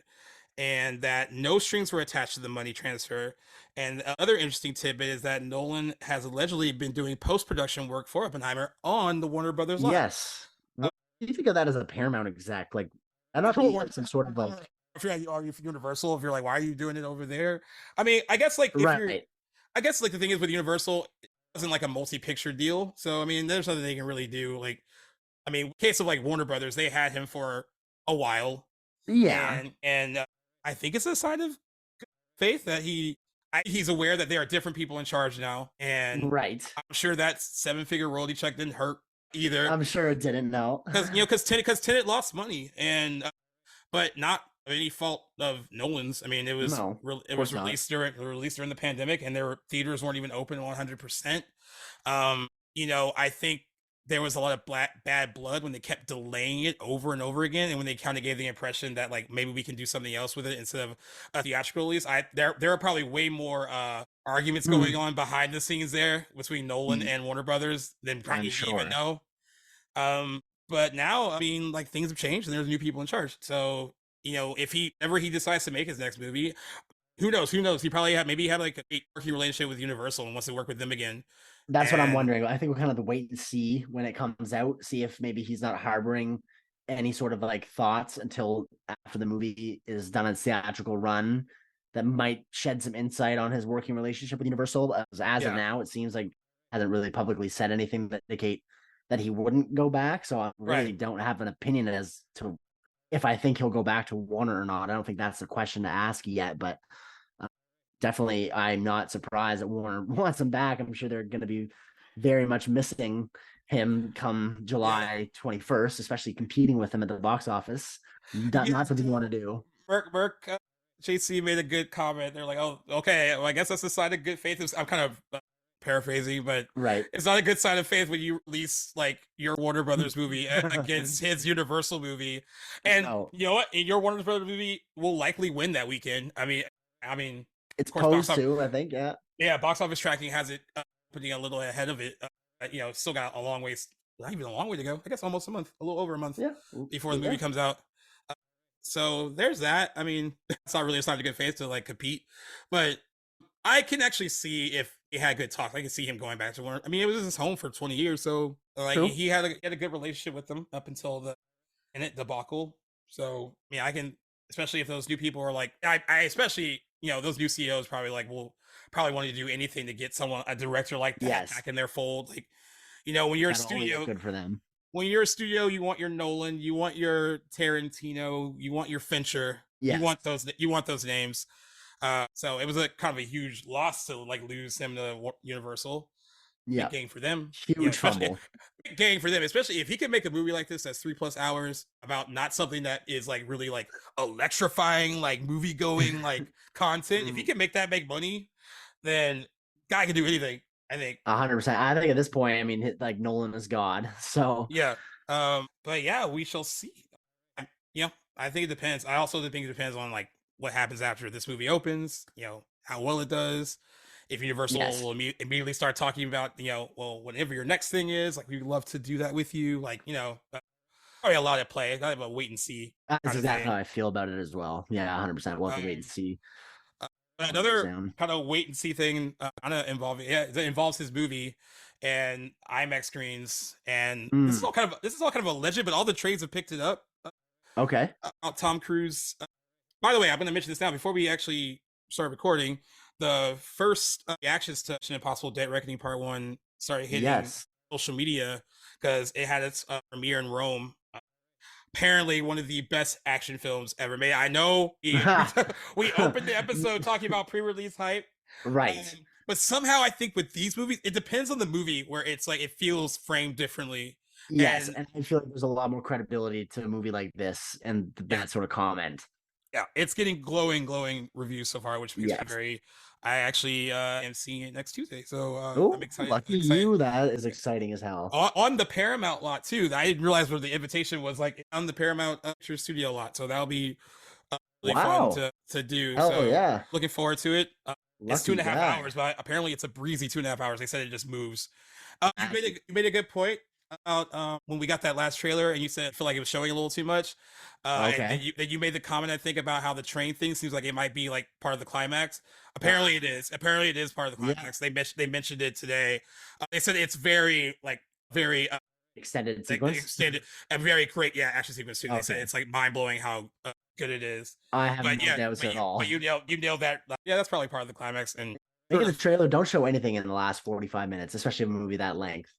E: and that no strings were attached to the money transfer. And the other interesting tidbit is that Nolan has allegedly been doing post-production work for Oppenheimer on the Warner Brothers line.
F: Yes. What do you think of that as a Paramount exec? Like, I don't know if like some sort of like.
E: If you're Universal, if you're like, why are you doing it over there? I mean, I guess like if you're, I guess like the thing is with Universal, it wasn't like a multi-picture deal. So I mean, there's nothing they can really do. Like, I mean, case of like Warner Brothers, they had him for a while.
F: Yeah.
E: And I think it's a sign of faith that he's aware that there are different people in charge now, and
F: right.
E: I'm sure that 7-figure royalty check didn't hurt either.
F: I'm sure it didn't. No,
E: because Tenet lost money, and but not any fault of Nolan's. I mean, it was released during the pandemic, and their theaters weren't even open 100%. I think there was a lot of bad blood when they kept delaying it over and over again, and when they kind of gave the impression that like maybe we can do something else with it instead of a theatrical release. There are probably way more arguments going on behind the scenes there between Nolan and Warner Brothers than probably even know. But now, I mean, like things have changed, and there's new people in charge. So if he decides to make his next movie, who knows? He probably had like a working relationship with Universal and wants to work with them again.
F: That's what I'm wondering. I think we'll kind of wait and see when it comes out, see if maybe he's not harboring any sort of like thoughts until after the movie is done its theatrical run that might shed some insight on his working relationship with Universal. As of now, it seems like hasn't really publicly said anything that indicate that he wouldn't go back. So I really don't have an opinion as to if I think he'll go back to Warner or not. I don't think that's the question to ask yet, but definitely, I'm not surprised that Warner wants him back. I'm sure they're going to be very much missing him come July 21st, especially competing with him at the box office. Not something you want to do.
E: Merc JC made a good comment. They're like, oh, okay, well, I guess that's a sign of good faith. I'm kind of paraphrasing, but it's not a good sign of faith when you release like your Warner Brothers movie against his Universal movie. And you know what? Your Warner Brothers movie will likely win that weekend. I mean,
F: it's posed to, I think,
E: yeah. Box office tracking has it putting a little ahead of it. Still got a long ways, not even a long way to go. I guess almost a month, a little over a month, before the movie comes out. So there's that. I mean, it's not really a sign of good faith to like compete, but I can actually see if he had good talk. I can see him going back to Warner. I mean, it was his home for 20 years, so like he had a good relationship with them up until the Tenet debacle. So I can, especially if those new people are like, I especially. Those new CEOs probably will probably want to do anything to get a director like that back in their fold. Like, when you're a studio,
F: good for them.
E: When you're a studio, you want your Nolan, you want your Tarantino, you want your Fincher, you want those names. So it was a kind of a huge loss to like lose him to Universal. Big gain for them.
F: Huge fumble.
E: Big gain for them, especially if he can make a movie like this that's 3+ hours about not something that is like really like electrifying, like movie going like content. If he can make money, then guy can do anything. I think
F: 100%. I think at this point, I mean, like Nolan is God. So
E: but yeah, we shall see. I think it depends. I also think it depends on like what happens after this movie opens. How well it does. If Universal will immediately start talking about, well, whatever your next thing is, like we'd love to do that with you, like, probably a lot at play. I have a wait and see.
F: That's exactly how I feel about it as well. Yeah, 100%. We'll have to wait and see.
E: Another kind of wait and see thing, kind of it involves his movie and IMAX screens, and this is all kind of a legend, but all the trades have picked it up.
F: Okay.
E: Tom Cruise. By the way, I'm going to mention this now before we actually start recording. The first reactions to Mission Impossible: Dead Reckoning Part 1 started hitting social media because it had its premiere in Rome. Apparently, one of the best action films ever made. I know we opened the episode talking about pre-release hype,
F: right?
E: But somehow, I think with these movies, it depends on the movie where it's like it feels framed differently.
F: Yes,
E: And
F: and I feel like there's a lot more credibility to a movie like this and that sort of comment.
E: yeah, it's getting glowing reviews so far, which makes me
F: Yes.
E: very. I actually am seeing it next Tuesday, so
F: Oh,
E: I'm excited.
F: lucky
E: excited.
F: you! That is exciting as hell.
E: On the Paramount lot too. I didn't realize where the invitation was, like on the Paramount Pictures Studio lot. So that'll be really fun
F: Wow!
E: to do.
F: Hell
E: So
F: yeah!
E: looking forward to it. It's
F: Lucky
E: 2.5
F: guy.
E: hours, but apparently it's a breezy 2.5 hours. They said it just moves. You made a good point about when we got that last trailer, and you said feel like it was showing a little too much. And
F: Okay.
E: then you made the comment, I think, about how the train thing seems like it might be like part of the climax. Apparently it is. Apparently it is part of the
F: Yeah.
E: climax. They mentioned it today. They said it's very very
F: Extended
E: like
F: sequence.
E: extended and very great. Yeah, action sequence too. They said
F: Okay.
E: it's like mind blowing how good it is.
F: I have
E: But
F: no
E: yeah,
F: doubts at all.
E: but you nailed that. Yeah, that's probably part of the climax. And
F: Making the trailer, don't show anything in the last 45 minutes, especially a movie that length.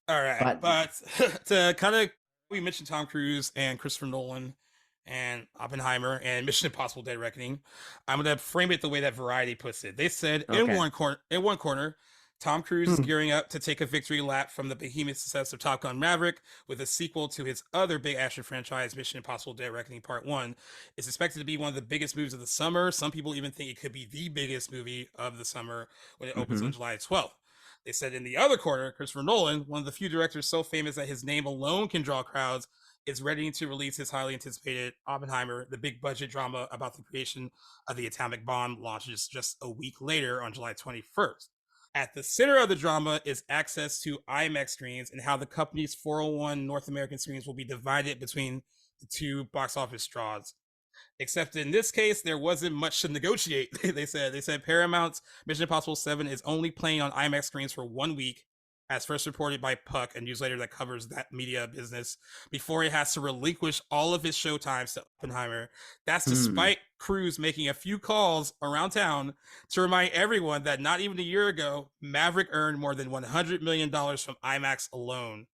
E: all right,
F: But
E: but to kind of we mentioned Tom Cruise and Christopher Nolan and Oppenheimer and Mission Impossible: Dead Reckoning. I'm gonna frame it the way that Variety puts it. They said in
F: Okay.
E: one corner, Tom Cruise is gearing up to take a victory lap from the behemoth success of Top Gun Maverick with a sequel to his other big action franchise, Mission Impossible: Dead Reckoning Part 1. It's expected to be one of the biggest movies of the summer. Some people even think it could be the biggest movie of the summer when it opens on July 12th. They said in the other corner, Christopher Nolan, one of the few directors so famous that his name alone can draw crowds, is ready to release his highly anticipated Oppenheimer. The big budget drama about the creation of the atomic bomb launches just a week later on July 21st. At the center of the drama is access to IMAX screens and how the company's 401 North American screens will be divided between the two box office draws. Except in this case, there wasn't much to negotiate. They said Paramount's Mission Impossible 7 is only playing on IMAX screens for 1 week, as first reported by Puck, a newsletter that covers that media business, before it has to relinquish all of its showtimes to Oppenheimer. That's despite Cruise making a few calls around town to remind everyone that not even a year ago, Maverick earned more than $100 million from IMAX alone.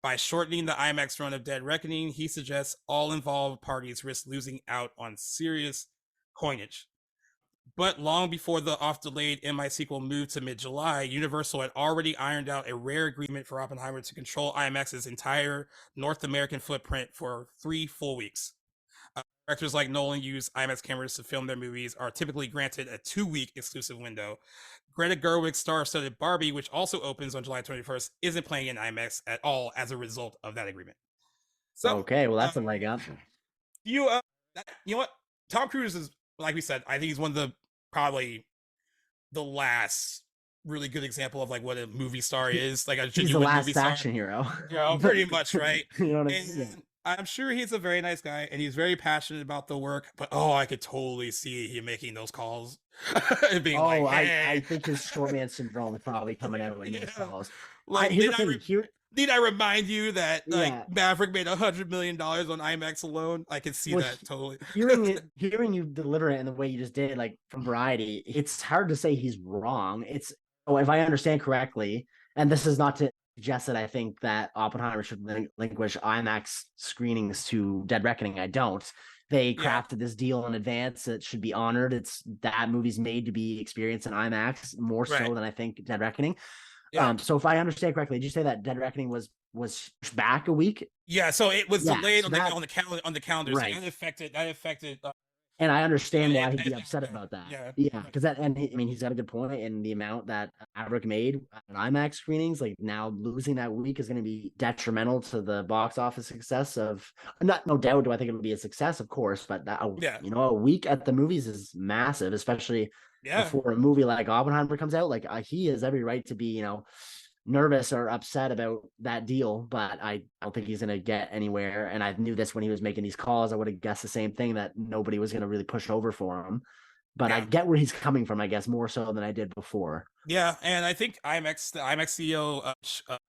E: By shortening the IMAX run of Dead Reckoning, he suggests all involved parties risk losing out on serious coinage. But long before the oft-delayed MI sequel moved to mid-July, Universal had already ironed out a rare agreement for Oppenheimer to control IMAX's entire North American footprint for 3 full weeks. Directors like Nolan use IMAX cameras to film their movies are typically granted a 2-week exclusive window. Greta Gerwig's star-studded Barbie, which also opens on July 21st, isn't playing in IMAX at all as a result of that agreement. So,
F: okay, well, that's a leg up.
E: You know what? Tom Cruise is, like we said, I think he's one of the probably the last really good example of like what a movie star is, like a
F: He's the
E: genuine
F: last
E: movie star.
F: action hero.
E: You know, pretty much, right?
F: You know what I
E: And
F: mean?
E: I'm sure he's a very nice guy and he's very passionate about the work, but oh, I could totally see him making those calls and being like, hey.
F: I think his short man syndrome is probably coming out in those calls.
E: Like,
F: Here's the thing.
E: Need I remind you that like
F: Yeah.
E: Maverick made $100 million on IMAX alone? I can see that totally.
F: hearing you deliver it in the way you just did, like from Variety, it's hard to say he's wrong. If I understand correctly, and this is not to suggest that I think that Oppenheimer should relinquish IMAX screenings to Dead Reckoning. I don't. They crafted this deal in advance. It should be honored. It's that movie's made to be experienced in IMAX more so than I think Dead Reckoning. Yeah. So if I understand correctly, did you say that Dead Reckoning was back a week?
E: Yeah, so it was delayed
F: so
E: on the calendar.
F: Right.
E: So that affected.
F: And I understand why he'd be upset about that.
E: Yeah,
F: because he's got a good point in the amount that Maverick made at IMAX screenings. Like now losing that week is going to be detrimental to the box office success of. No doubt, do I think it'll be a success, of course, but a week at the movies is massive, especially before a movie like Oppenheimer comes out. Like he has every right to be, nervous or upset about that deal, but I don't think he's going to get anywhere. And I knew this when he was making these calls. I would have guessed the same thing, that nobody was going to really push over for him. But I get where he's coming from, I guess, more so than I did before.
E: Yeah, and I think the IMAX CEO,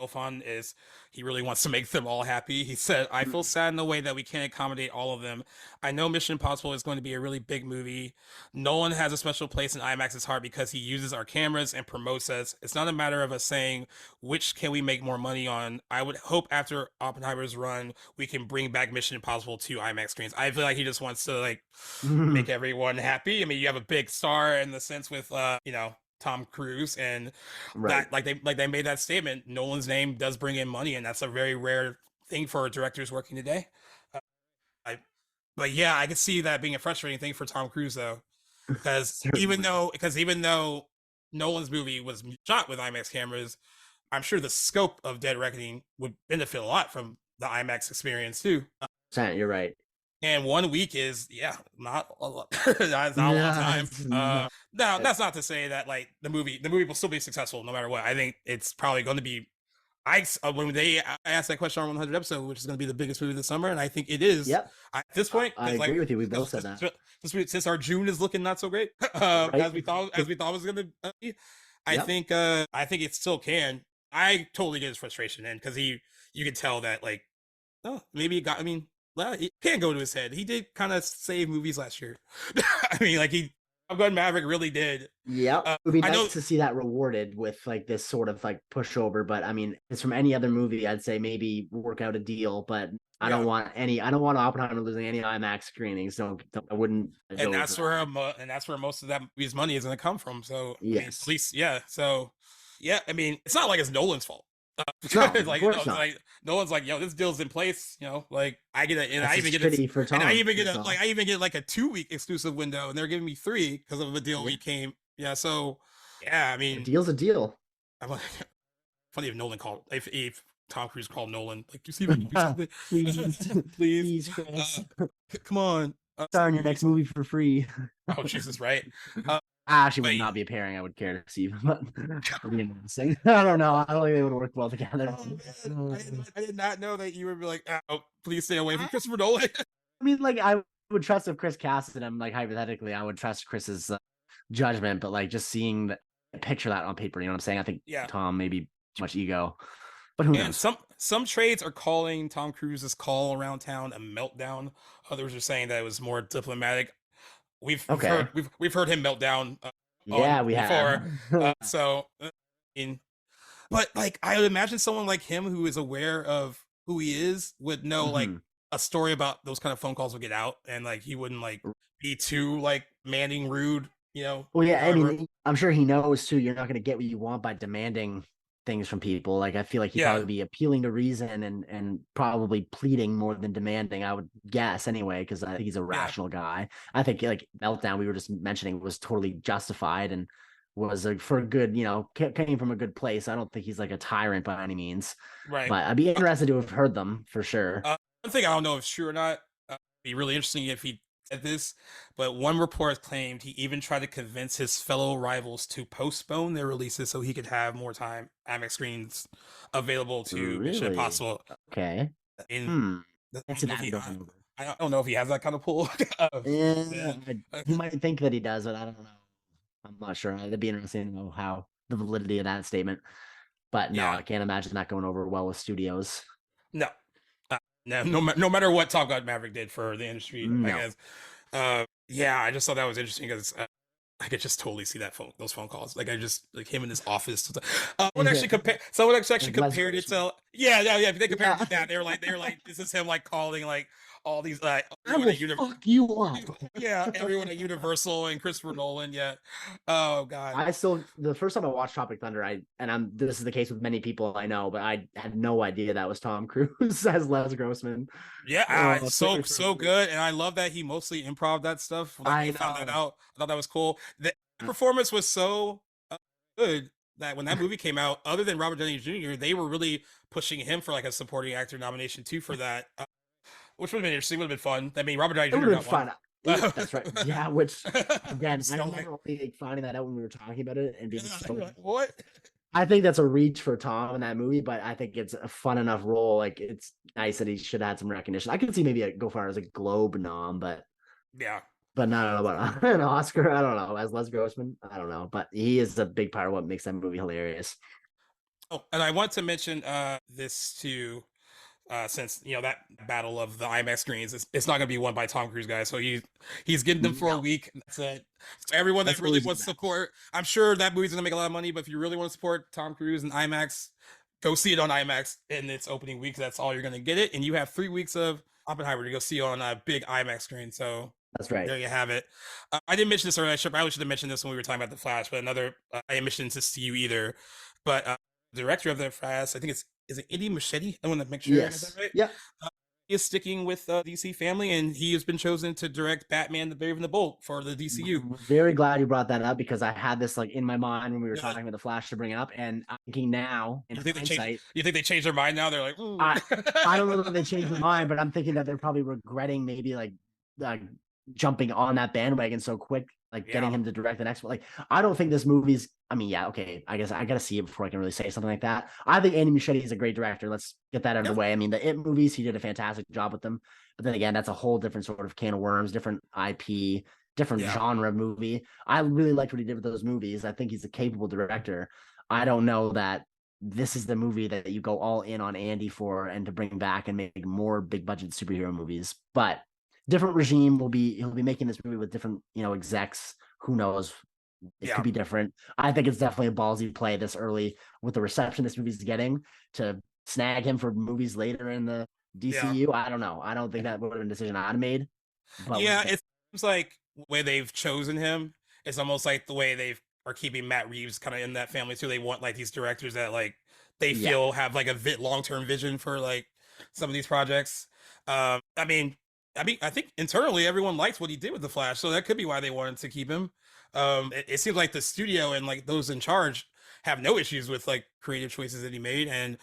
E: Ofan, he really wants to make them all happy. He said, I feel sad in the way that we can't accommodate all of them. I know Mission Impossible is going to be a really big movie. Nolan has a special place in IMAX's heart because he uses our cameras and promotes us. It's not a matter of us saying, which can we make more money on? I would hope after Oppenheimer's run, we can bring back Mission Impossible to IMAX screens. I feel like he just wants to make everyone happy. I mean, you have a big star in the sense with, Tom Cruise, and
F: Right.
E: that they made that statement. Nolan's name does bring in money, and that's a very rare thing for directors working today. I, but yeah, I could see that being a frustrating thing for Tom Cruise though, because
F: Certainly.
E: even though Nolan's movie was shot with IMAX cameras, I'm sure the scope of Dead Reckoning would benefit a lot from the IMAX experience too.
F: You're right.
E: And 1 week is not a lot. That's not a lot of time.
F: It's not-
E: Now that's not to say that like the movie will still be successful no matter what. I think it's probably going to be. When they asked that question on 100 episode, which is going to be the biggest movie of the summer, and I think it is.
F: Yep.
E: At this point,
F: I agree with you. We both said that.
E: Since our June is looking not so great,
F: Right.
E: as we thought it was going to be, I
F: Yep.
E: think it still can. I totally get his frustration, and because you could tell that like, oh, maybe it got. I mean, well, it can't go to his head. He did kind of save movies last year. I mean, like Top Gun Maverick really did.
F: Yeah, it would be
E: I
F: nice
E: know-
F: to see that rewarded with like this sort of like pushover. But I mean, it's from any other movie, I'd say maybe work out a deal. But I don't want Oppenheimer losing any IMAX screenings. So I wouldn't.
E: And that's where most of that movie's money is going to come from. So I mean,
F: Yes.
E: at least so yeah. I mean, it's not like it's Nolan's fault.
F: No, of course
E: it's
F: not.
E: like Nolan's like, yo, this deal's in place. You know, like I get it, and
F: That's
E: I
F: just
E: even get
F: shitty for Tom.
E: and I even get
F: that's all.
E: I even get like a 2-week exclusive window, and they're giving me 3 because of the deal we came. Yeah, so yeah, I
F: A
E: mean,
F: deal's a deal.
E: I'm like, funny if Nolan called if Tom Cruise called Nolan like, you see me, do something, please,
F: Please, Chris.
E: come on,
F: Star in your next movie for free.
E: oh Jesus, right?
F: I actually
E: But-
F: would not be a pairing I would care to see, but it'd be interesting. I don't know. I don't think they would work well together.
E: Oh, man. I did not know that you would be like, oh, please stay away from Christopher Nolan.
F: I mean, like, I would trust if Chris casted him, like, hypothetically, I would trust Chris's judgment, but, like, just seeing picture that on paper, you know what I'm saying? I think
E: Yeah.
F: Tom maybe too much ego, but who
E: And
F: knows?
E: some trades are calling Tom Cruise's call around town a meltdown. Others are saying that it was more diplomatic. We've heard him melt down.
F: Yeah, we
E: before.
F: have.
E: But like I would imagine someone like him who is aware of who he is would know like
F: Mhm.
E: a story about those kind of phone calls would get out, and like he wouldn't like be too like demanding, rude, you know.
F: Well, yeah, I
E: however-
F: mean, I'm sure he knows too. You're not going to get what you want by demanding things from people. Like, I feel like he'd
E: Yeah.
F: probably be appealing to reason and probably pleading more than demanding. I would guess anyway, because I think he's a rational guy. I think like meltdown we were just mentioning was totally justified and was for a good, came from a good place. I don't think he's like a tyrant by any means.
E: right.
F: But I'd be interested to have heard them for sure.
E: One thing I don't know if it's true or not. It'd be really interesting if he said this, but one report claimed he even tried to convince his fellow rivals to postpone their releases so he could have more time IMAX screens available to Mission
F: Really?
E: Impossible.
F: Okay.
E: In
F: I see that going over.
E: I don't know if he has that kind of pull.
F: Yeah, he might think that he does, but I don't know. I'm not sure. It'd be interesting to know how the validity of that statement. But no,
E: Yeah.
F: I can't imagine that going over well with studios.
E: No, no matter what Top Gun Maverick did for the industry,
F: No.
E: I guess. Yeah, I just thought that was interesting because I could just totally see those phone calls. Like I just like him in his office. Someone actually
F: Like Les
E: compared it to
F: Grossman.
E: yeah. They compared it
F: Yeah.
E: to that. They were like this is him like calling like all these
F: I
E: everyone
F: will
E: at
F: fuck you up.
E: yeah, everyone at Universal and Christopher Nolan. Yeah. Oh God.
F: The first time I watched Tropic Thunder, this is the case with many people I know, but I had no idea that was Tom Cruise as Les Grossman.
E: Yeah, so
F: pretty
E: good, and I love that he mostly improv that stuff. When
F: I
E: he found that
F: know.
E: out. I thought that was cool. The performance was so good that when that movie came out, other than Robert Downey Jr., they were really pushing him for like a supporting actor nomination too for that, which would have been interesting. Would have been fun. I mean, Robert Downey
F: It
E: Jr.
F: would have
E: got
F: been
E: one.
F: fun. That's right. Yeah, which again, I
E: Still,
F: remember only like finding that out when we were talking about it and being so
E: what?
F: I think that's a reach for Tom in that movie, but I think it's a fun enough role. Like it's nice that he should have had some recognition. I could see maybe go far as a Globe nom, but
E: Yeah.
F: not about an Oscar. I don't know. As Les Grossman, I don't know, but he is a big part of what makes that movie hilarious.
E: Oh, and I want to mention this too. Since that battle of the IMAX screens, it's not going to be won by Tom Cruise, guys. So he's getting them for a week. That's it. So everyone that
F: That's
E: really
F: always
E: wants to
F: bad.
E: support, I'm sure that movie's going to make a lot of money. But if you really want to support Tom Cruise and IMAX, go see it on IMAX in its opening week. That's all you're going to get it, and you have 3 weeks of Oppenheimer to go see on a big IMAX screen. So
F: That's right.
E: There you have it. I didn't mention this earlier. I probably should have mentioned this when we were talking about the Flash, but I didn't mention this to you either. But the director of the Flash, I think is it Eddie Machete? I want to make sure I got that right.
F: Yeah.
E: He is sticking with DC family, and he has been chosen to direct Batman: The Brave and the Bold for the DCU.
F: I'm very glad you brought that up because I had this like in my mind when we were talking about the Flash to bring up, and I'm thinking now in hindsight,
E: you think they changed their mind now? They're like,
F: I don't know if they changed their mind, but I'm thinking that they're probably regretting maybe like jumping on that bandwagon so quick, like getting him to direct the next one. Like, I don't think this movie's. I mean, yeah, okay. I guess I gotta see it before I can really say something like that. I think Andy Muschietti is a great director. Let's get that out of the way. I mean, the It movies, he did a fantastic job with them. But then again, that's a whole different sort of can of worms, different IP, different genre movie. I really liked what he did with those movies. I think he's a capable director. I don't know that this is the movie that you go all in on Andy for and to bring back and make more big budget superhero movies. But different regime he'll be making this movie with different, execs. Who knows? It could be different. I think it's definitely a ballsy play this early with the reception this movie's getting to snag him for movies later in the DCU. I don't know. I don't think that would have been a decision I'd have made.
E: But it seems like the way they've chosen him is almost like the way they are keeping Matt Reeves kind of in that family too. They want like these directors that like they feel have like a long-term vision for like some of these projects. I think internally everyone likes what he did with the Flash, so that could be why they wanted to keep him. It seems like the studio and like those in charge have no issues with like creative choices that he made, and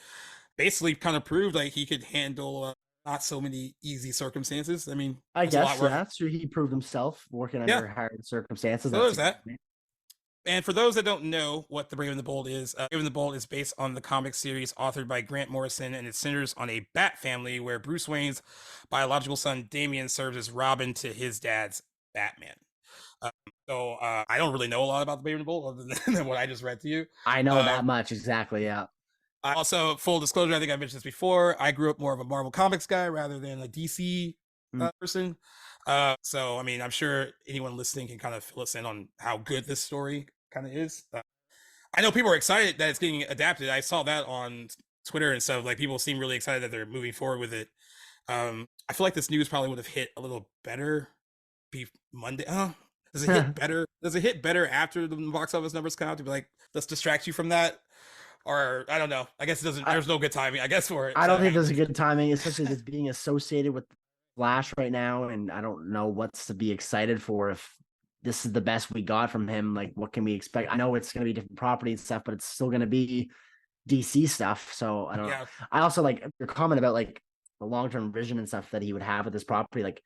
E: basically kind of proved like he could handle not so many easy circumstances. I mean,
F: I guess that's true. He proved himself working under hard circumstances.
E: So there's that. And for those that don't know what The Brave and the Bold is, Brave and the Bold is based on the comic series authored by Grant Morrison, and it centers on a Bat family where Bruce Wayne's biological son Damian serves as Robin to his dad's Batman. So I don't really know a lot about The Brave and the Bold other than what I just read to you.
F: I know that much, exactly, yeah.
E: I also, full disclosure, I think I mentioned this before, I grew up more of a Marvel Comics guy rather than a DC person. So, I mean, I'm sure anyone listening can kind of fill us in on how good this story kind of is. I know people are excited that it's getting adapted. I saw that on Twitter and stuff. Like, people seem really excited that they're moving forward with it. I feel like this news probably would have hit a little better Monday. Does it hit better? Does it hit better after the box office numbers come out to be like, let's distract you from that? Or I don't know. I guess it doesn't. There's no good timing, I guess, for it.
F: I don't think there's a good timing, especially it's being associated with Flash right now, and I don't know what's to be excited for if this is the best we got from him. Like, what can we expect? I know it's going to be different property and stuff, but it's still going to be DC stuff. So I don't know. I also like your comment about like the long-term vision and stuff that he would have with this property. Like,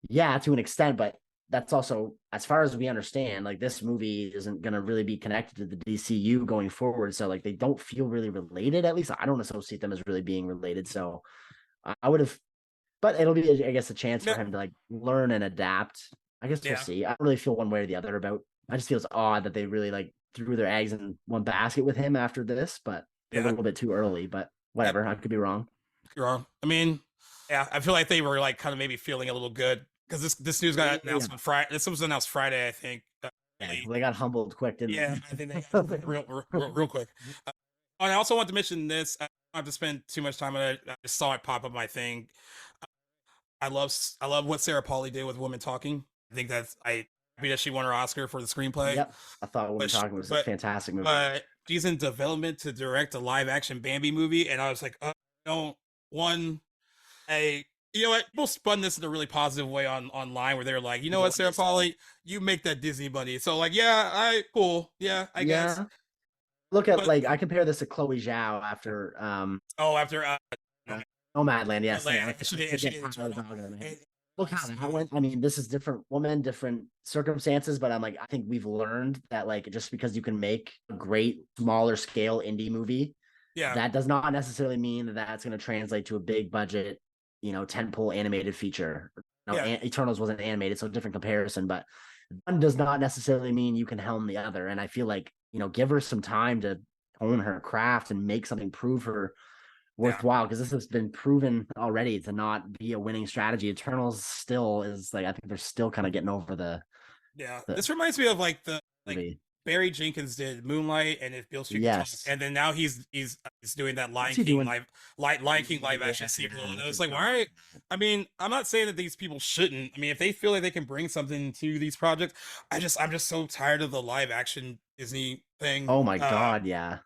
F: yeah, to an extent, but that's also, as far as we understand, like this movie isn't going to really be connected to the DCU going forward. So like they don't feel really related. At least I don't associate them as really being related. So I would have, but it'll be, I guess, a chance for him to like learn and adapt. I guess we'll see. I don't really feel one way or the other about. I just feel it's odd that they really like threw their eggs in one basket with him after this, but a little bit too early. But whatever, I could be wrong.
E: You're wrong. I mean, I feel like they were like kind of maybe feeling a little good because this news got announced on Friday. This was announced Friday, I think.
F: They got humbled quick, didn't they?
E: Yeah, I think they got real quick. And I also want to mention this. I don't have to spend too much time on it. I just saw it pop up my thing. I love what Sarah Polley did with Women Talking. I think that's happy that she won her Oscar for the screenplay.
F: Yep, I thought Women Talking was a fantastic movie.
E: But she's in development to direct a live action Bambi movie, and I was like, you know what? People spun this in a really positive way online where they're like, you know what, Sarah Polley, you make that Disney money. So like, cool. Yeah, I guess.
F: Look at I compare this to Chloe Zhao after Nomadland, yes. Look how that went. I mean, this is different woman, different circumstances, but I'm like, I think we've learned that like just because you can make a great smaller scale indie movie, that does not necessarily mean that that's going to translate to a big budget, tentpole animated feature. Eternals wasn't animated, so different comparison, but one does not necessarily mean you can helm the other. And I feel like, give her some time to hone her craft and make something prove her worthwhile, because this has been proven already to not be a winning strategy. Eternals still is like, I think they're still kind of getting over the
E: this reminds me of like the Barry Jenkins did Moonlight and If Beale Street Could Talk,
F: Yes.
E: and then now he's doing that
F: What's he doing?
E: Lion King live action sequel. And I was like, why? I mean, I'm not saying that these people shouldn't. I mean, if they feel like they can bring something to these projects, I'm just so tired of the live action Disney thing.
F: Oh my god, yeah.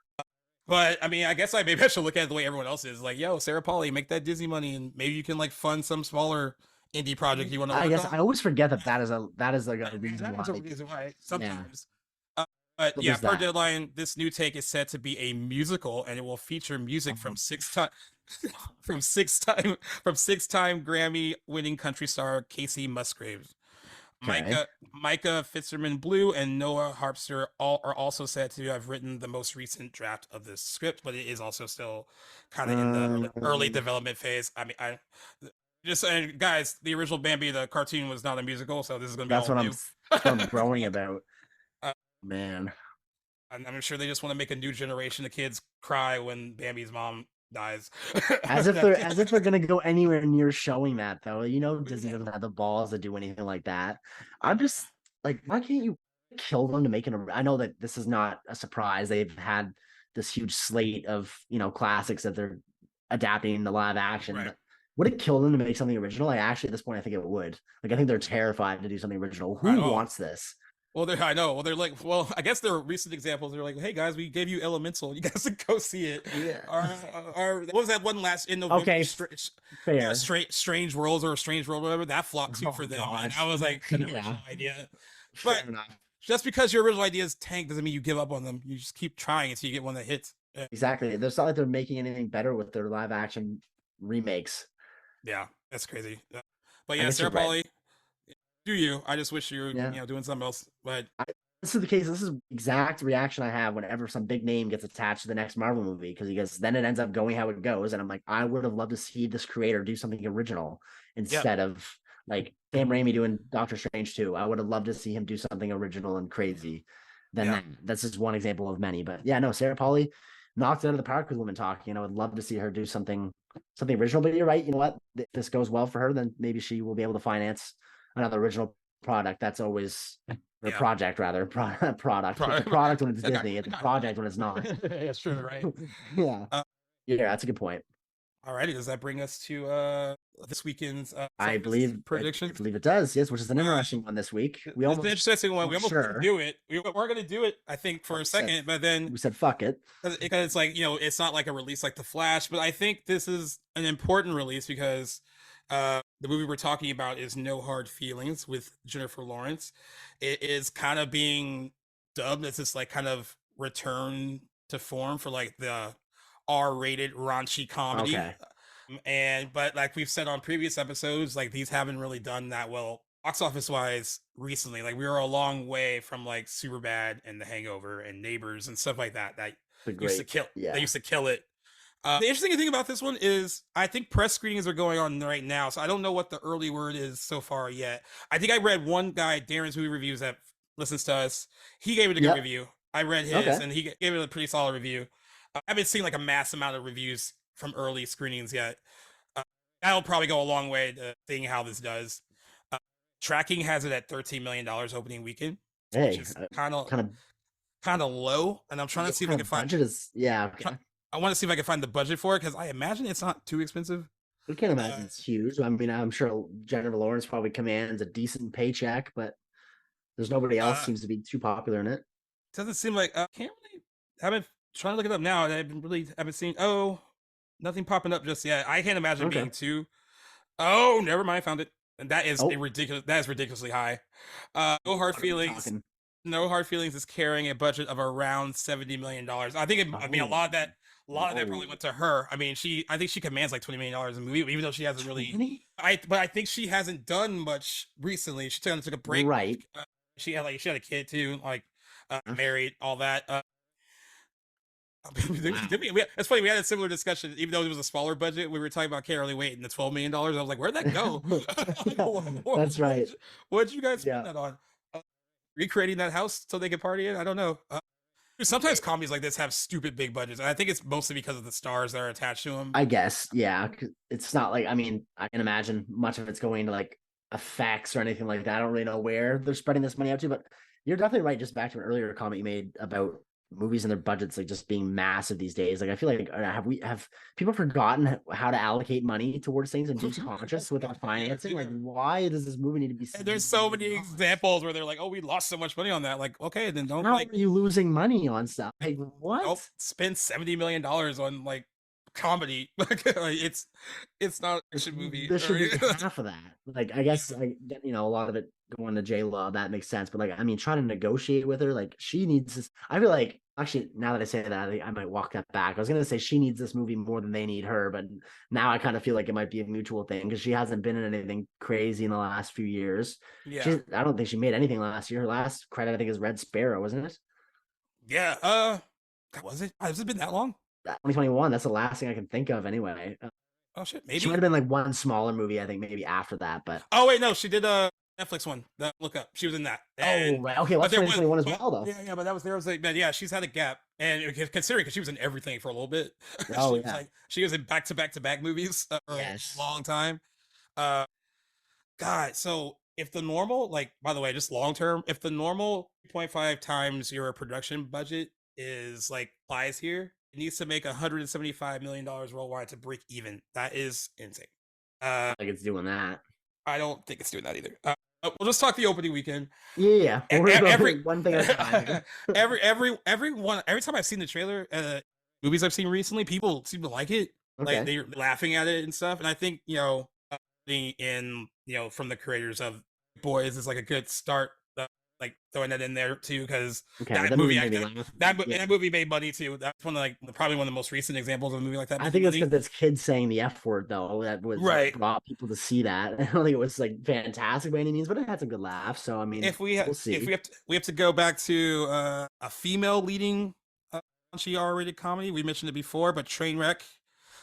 E: But I mean, I guess maybe I should look at it the way everyone else is. Like, yo, Sarah Polley, make that Disney money, and maybe you can like fund some smaller indie project you want to.
F: I guess
E: on.
F: I always forget that is like a reason
E: That is
F: why.
E: a reason why sometimes.
F: What
E: But yeah,
F: is
E: per
F: that?
E: Deadline, this new take is said to be a musical, and it will feature music from six-time Grammy-winning country star Casey Musgraves.
F: Okay.
E: Micah Fitzgerald Blue and Noah Harpster are also said to have written the most recent draft of this script, but it is also still kind of in the early development phase. I mean, I just saying, guys, the original Bambi, the cartoon, was not a musical, so this is going to be
F: That's
E: all
F: what
E: new.
F: I'm growing about. Man,
E: I'm sure they just want to make a new generation of kids cry when Bambi's mom dies.
F: as if they're gonna go anywhere near showing that though. You know, Disney doesn't have the balls to do anything like that. I'm just like, why can't you kill them to make it? I know that this is not a surprise. They've had this huge slate of classics that they're adapting into live action.
E: Right.
F: But would it kill them to make something original? Like, actually, at this point, I think it would. Like, I think they're terrified to do something original. Who wants this?
E: Well, I know. Well, they're like, well, I guess they're recent examples. They're like, hey guys, we gave you Elemental. You guys can go see it.
F: Yeah.
E: What was that one last in November?
F: Okay, fair.
E: Strange Worlds or a Strange World, whatever. That flopped too for them. And I was like, original idea. But just because your original ideas tank doesn't mean you give up on them. You just keep trying until you get one that hits.
F: Exactly. It's not like they're making anything better with their live action remakes.
E: Yeah, that's crazy. But yeah, Sarah Polley, do you? I just wish you were doing something else. But
F: this is the case. This is the exact reaction I have whenever some big name gets attached to the next Marvel movie, because then it ends up going how it goes, and I'm like, I would have loved to see this creator do something original instead of like Sam Raimi doing Doctor Strange 2. I would have loved to see him do something original and crazy. That's just one example of many. But yeah, no, Sarah Polley knocked it out of the park with Woman Talk. I'd love to see her do something original. But you're right. You know what? If this goes well for her, then maybe she will be able to finance another original product. That's always or project rather product. It's a product when it's Disney. It's a project when it's not.
E: That's true, right?
F: Yeah. That's a good point.
E: Alrighty, does that bring us to this weekend's
F: I believe
E: prediction?
F: I believe it does, yes, which is an interesting one this week.
E: It's an interesting one. We almost didn't do it. We were going to do it, I think, for a second, but then
F: we said fuck it.
E: Because it's like, it's not like a release like The Flash, but I think this is an important release because the movie we're talking about is No Hard Feelings with Jennifer Lawrence. It is kind of being dubbed as this like kind of return to form for like the R-rated raunchy comedy. Okay. But like we've said on previous episodes, like these haven't really done that well box office wise recently. Like we were a long way from like Superbad and The Hangover and Neighbors and stuff like that used to kill. They used to kill it. The interesting thing about this one is I think press screenings are going on right now, so I don't know what the early word is so far yet. I think I read one guy, Darren's Movie Reviews, that listens to us. He gave it a good review. I read his, and he gave it a pretty solid review. I haven't seen like a mass amount of reviews from early screenings yet. That'll probably go a long way to seeing how this does. Tracking has it at $13 million opening weekend, which is kind of low. And I'm trying to see if I can find. I want to see if I can find the budget for it because I imagine it's not too expensive.
F: We can't imagine it's huge. I mean, I'm sure Jennifer Lawrence probably commands a decent paycheck, but there's nobody else seems to be too popular in it.
E: Doesn't seem like haven't trying to look it up now. I haven't seen. Oh, nothing popping up just yet. I can't imagine being too. Oh, never mind. Found it. And that is ridiculous. That is ridiculously high. No Hard Feelings. No Hard Feelings is carrying a budget of around $70 million. I think a lot of that probably went to her. I mean, I think she commands like $20 million in a movie, even though she hasn't really. But I think she hasn't done much recently. She took a break.
F: Right.
E: She had a kid too, like married, all that. It's funny. We had a similar discussion, even though it was a smaller budget. We were talking about Can't Really Wait and the $12 million. I was like, where'd that go?
F: That's right.
E: What'd you guys spend that on? Recreating that house so they could party in? I don't know. Sometimes comedies like this have stupid big budgets, and I think it's mostly because of the stars that are attached to them.
F: I guess, yeah. It's not like, I mean, I can imagine much of it's going to like effects or anything like that. I don't really know where they're spreading this money out to, but You're definitely right. Just back to an earlier comment you made about movies and their budgets like just being massive these days. Like I feel like have people forgotten how to allocate money towards things and be conscious with our financing? Like, why does this movie need to be?
E: And there's so many examples where they're like, "Oh, we lost so much money on that." Like, okay, then don't
F: How
E: like
F: are you losing money on stuff? Like what?
E: don't spend $70 million on like comedy. Like it's not an action movie.
F: This should be half of that. Like I guess like you know a lot of it going to J-Lo, that makes sense. But like I mean, trying to negotiate with her, like she needs this. I feel like actually now that I say that, I might walk that back. I was gonna say she needs this movie more than they need her, but now I kind of feel like it might be a mutual thing because she hasn't been in anything crazy in the last few years.
E: Yeah,
F: I don't think she made anything last year. Her last credit I think is Red Sparrow, wasn't it?
E: yeah. Was it? Has it been that long?
F: 2021. That's the last thing I can think of anyway.
E: Oh shit,
F: She
E: maybe.
F: might have been like one smaller movie, I think maybe after that, but
E: Oh wait, no, she did a Netflix one. That Look Up. She was in that.
F: oh right, okay, well,
E: but
F: that's 2021 as well though.
E: Yeah, but there was like, man, yeah, she's had a gap, and considering because she was in everything for a little bit.
F: Oh
E: she was
F: yeah,
E: like she was in back to back to back movies for
F: yes.
E: a long time. Uh, God, so if the normal, like, by the way, just long term, if the normal 3.5 times your production budget is like applies here, it needs to make $175 million worldwide to break even. That is insane.
F: Like it's doing that.
E: I don't think it's doing that either. We'll just talk the opening weekend.
F: Yeah,
E: Every
F: one thing at a time.
E: every time I've seen the trailer, movies I've seen recently, people seem to like it.
F: Okay.
E: Like they're laughing at it and stuff. And I think from the creators of Boys is like a good start. Like throwing that in there too, because
F: Okay,
E: that movie
F: made me laugh.
E: that movie made money too. That's one of like probably one of the most recent examples of a movie like that.
F: I think it's because it's kids saying the F word though that was
E: right.
F: brought people to see that. I don't think it was like fantastic by any means, but it had some good laughs. So I mean, we'll see.
E: If we have to go back to a female leading raunchy R-rated comedy, we mentioned it before, but Trainwreck,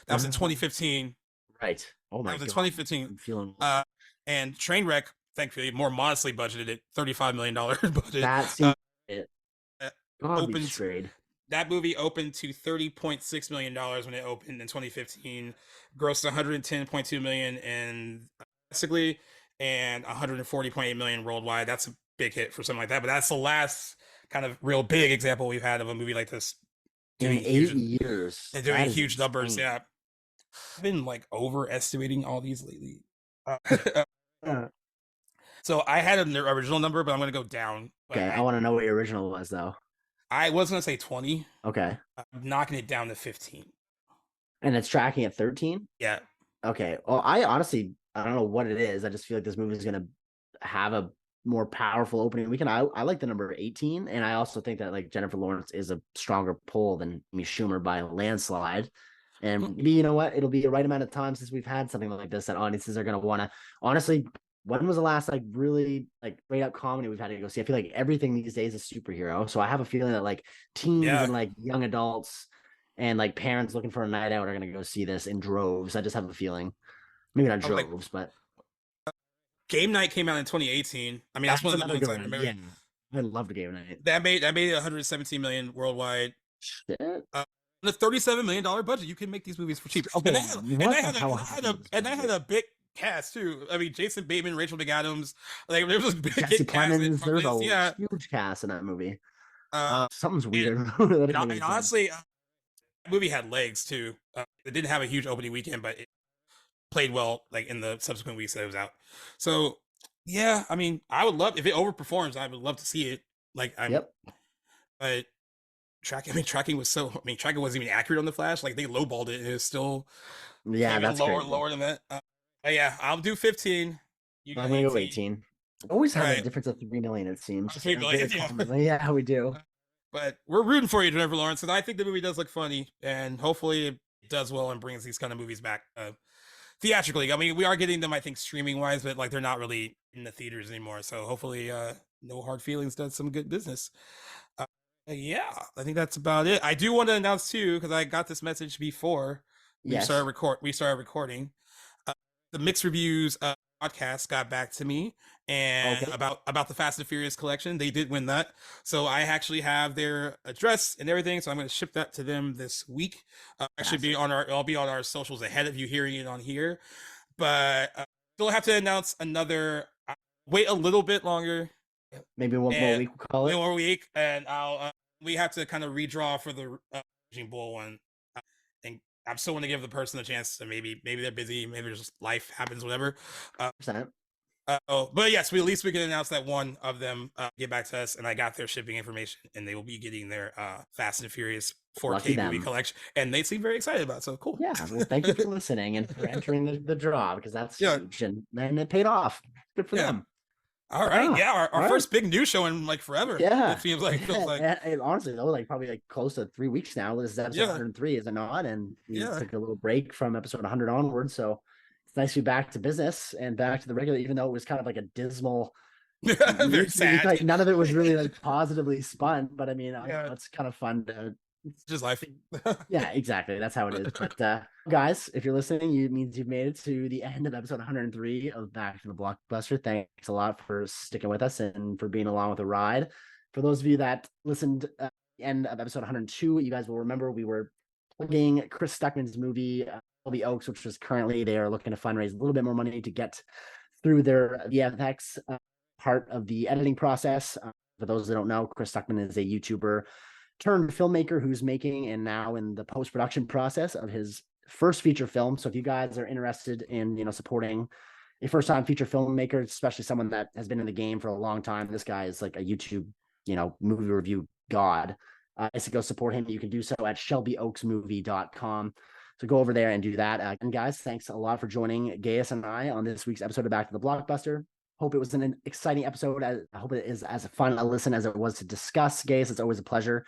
E: that was in 2015.
F: Right. Oh my
E: god. That was
F: God.
E: in 2015.
F: I'm feeling
E: and Trainwreck, thankfully, more modestly budgeted at $35 million budget.
F: that seems it.
E: Opened, that movie opened to $30.6 million when it opened in 2015, grossed $110.2 million in domestically and $140.8 million worldwide. That's a big hit for something like that. But that's the last kind of real big example we've had of a movie like this
F: in 8 years.
E: And doing huge numbers. Yeah, I've been like overestimating all these lately. So I had an original number, but I'm going to go down.
F: Okay, I want to know what your original was, though.
E: I was going to say 20.
F: Okay.
E: I'm knocking it down to 15.
F: And it's tracking at 13?
E: Yeah.
F: Okay. Well, I don't know what it is. I just feel like this movie is going to have a more powerful opening weekend. I like the number 18, and I also think that like Jennifer Lawrence is a stronger pull than Amy Schumer by a landslide. And maybe, you know what, it'll be the right amount of time since we've had something like this that audiences are going to want to. Honestly, when was the last like really like straight up comedy we've had to go see? I feel like everything these days is superhero. So I have a feeling that like teens and like young adults and like parents looking for a night out are going to go see this in droves. I just have a feeling. Maybe not droves, but
E: Game Night came out in 2018. I mean, that's one of the ones I remember.
F: Yeah, I loved Game Night.
E: That made $117 million worldwide.
F: Shit.
E: On a $37 million budget, you can make these movies for cheap.
F: Okay,
E: and they had a big cast too. I mean, Jason Bateman, Rachel McAdams, like there was a big
F: Jesse Plemons. There's
E: a
F: huge cast in that movie. Something's weird.
E: And honestly, the movie had legs too. It didn't have a huge opening weekend, but it played well like in the subsequent weeks that it was out. So yeah, I mean, I would love if it overperforms. I would love to see it. Like but tracking was tracking wasn't even accurate on the Flash. Like they lowballed it, and it was still
F: that's
E: lower than that. But yeah, I'll do 15.
F: I'm gonna go 18. Always have a difference of 3 million. It seems
E: 3 million.
F: Yeah, we do.
E: But we're rooting for you, Jennifer Lawrence, and I think the movie does look funny, and hopefully it does well and brings these kind of movies back theatrically. I mean, we are getting them, I think, streaming wise, but like they're not really in the theaters anymore. So hopefully, No Hard Feelings does some good business. Yeah, I think that's about it. I do want to announce too, because I got this message before we started recording. The Mixed Reviews podcast got back to me and about the Fast and Furious collection. They did win that, so I actually have their address and everything. So I'm going to ship that to them this week. I'll be on our socials ahead of you hearing it on here, but still have to announce another. Wait a little bit longer
F: Maybe one more week we'll call it.
E: One more week, and I'll we have to kind of redraw for the Raging Bull one, and I'm still going to give the person a chance to maybe they're busy, maybe just life happens, whatever. But yes, at least we can announce that one of them get back to us, and I got their shipping information, and they will be getting their Fast and Furious 4K movie collection, and they seem very excited about it, so cool.
F: Yeah, well, thank you for listening and for entering the draw, because that's huge, and it paid off. Good for them.
E: All right, our first big news show in like forever.
F: Yeah,
E: it feels like.
F: And honestly though, like probably like close to 3 weeks now. This is episode 103, is it not? And we took a little break from episode 100 onward, so it's nice to be back to business and back to the regular, even though it was kind of like a dismal.
E: Very sad.
F: Like, none of it was really like positively spun, but I mean, it's kind of fun to.
E: It's just life.
F: Yeah, exactly. That's how it is. But guys, if you're listening, it means you've made it to the end of episode 103 of Back to the Blockbuster. Thanks a lot for sticking with us and for being along with the ride. For those of you that listened at the end of episode 102, you guys will remember we were plugging Chris Stuckman's movie, The Oaks, which is currently they are looking to fundraise a little bit more money to get through their VFX part of the editing process. For those that don't know, Chris Stuckman is a YouTuber turned filmmaker who's making and now in the post-production process of his first feature film. So if you guys are interested in, supporting a first-time feature filmmaker, especially someone that has been in the game for a long time, this guy is like a YouTube, movie review god. Is to go support him. You can do so at shelbyoaksmovie.com. So go over there and do that. And guys, thanks a lot for joining Gaius and I on this week's episode of Back to the Blockbuster. Hope it was an exciting episode. I hope it is as fun a listen as it was to discuss Gaius. It's always a pleasure.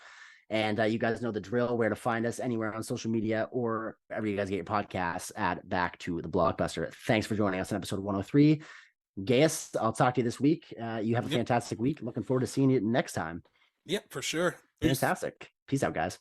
F: And you guys know the drill, where to find us anywhere on social media or wherever you guys get your podcasts at Back to the Blockbuster. Thanks for joining us in episode 103. Gaius, I'll talk to you this week. You have a fantastic week. Looking forward to seeing you next time.
E: Yep, for sure.
F: Fantastic. Peace out, guys.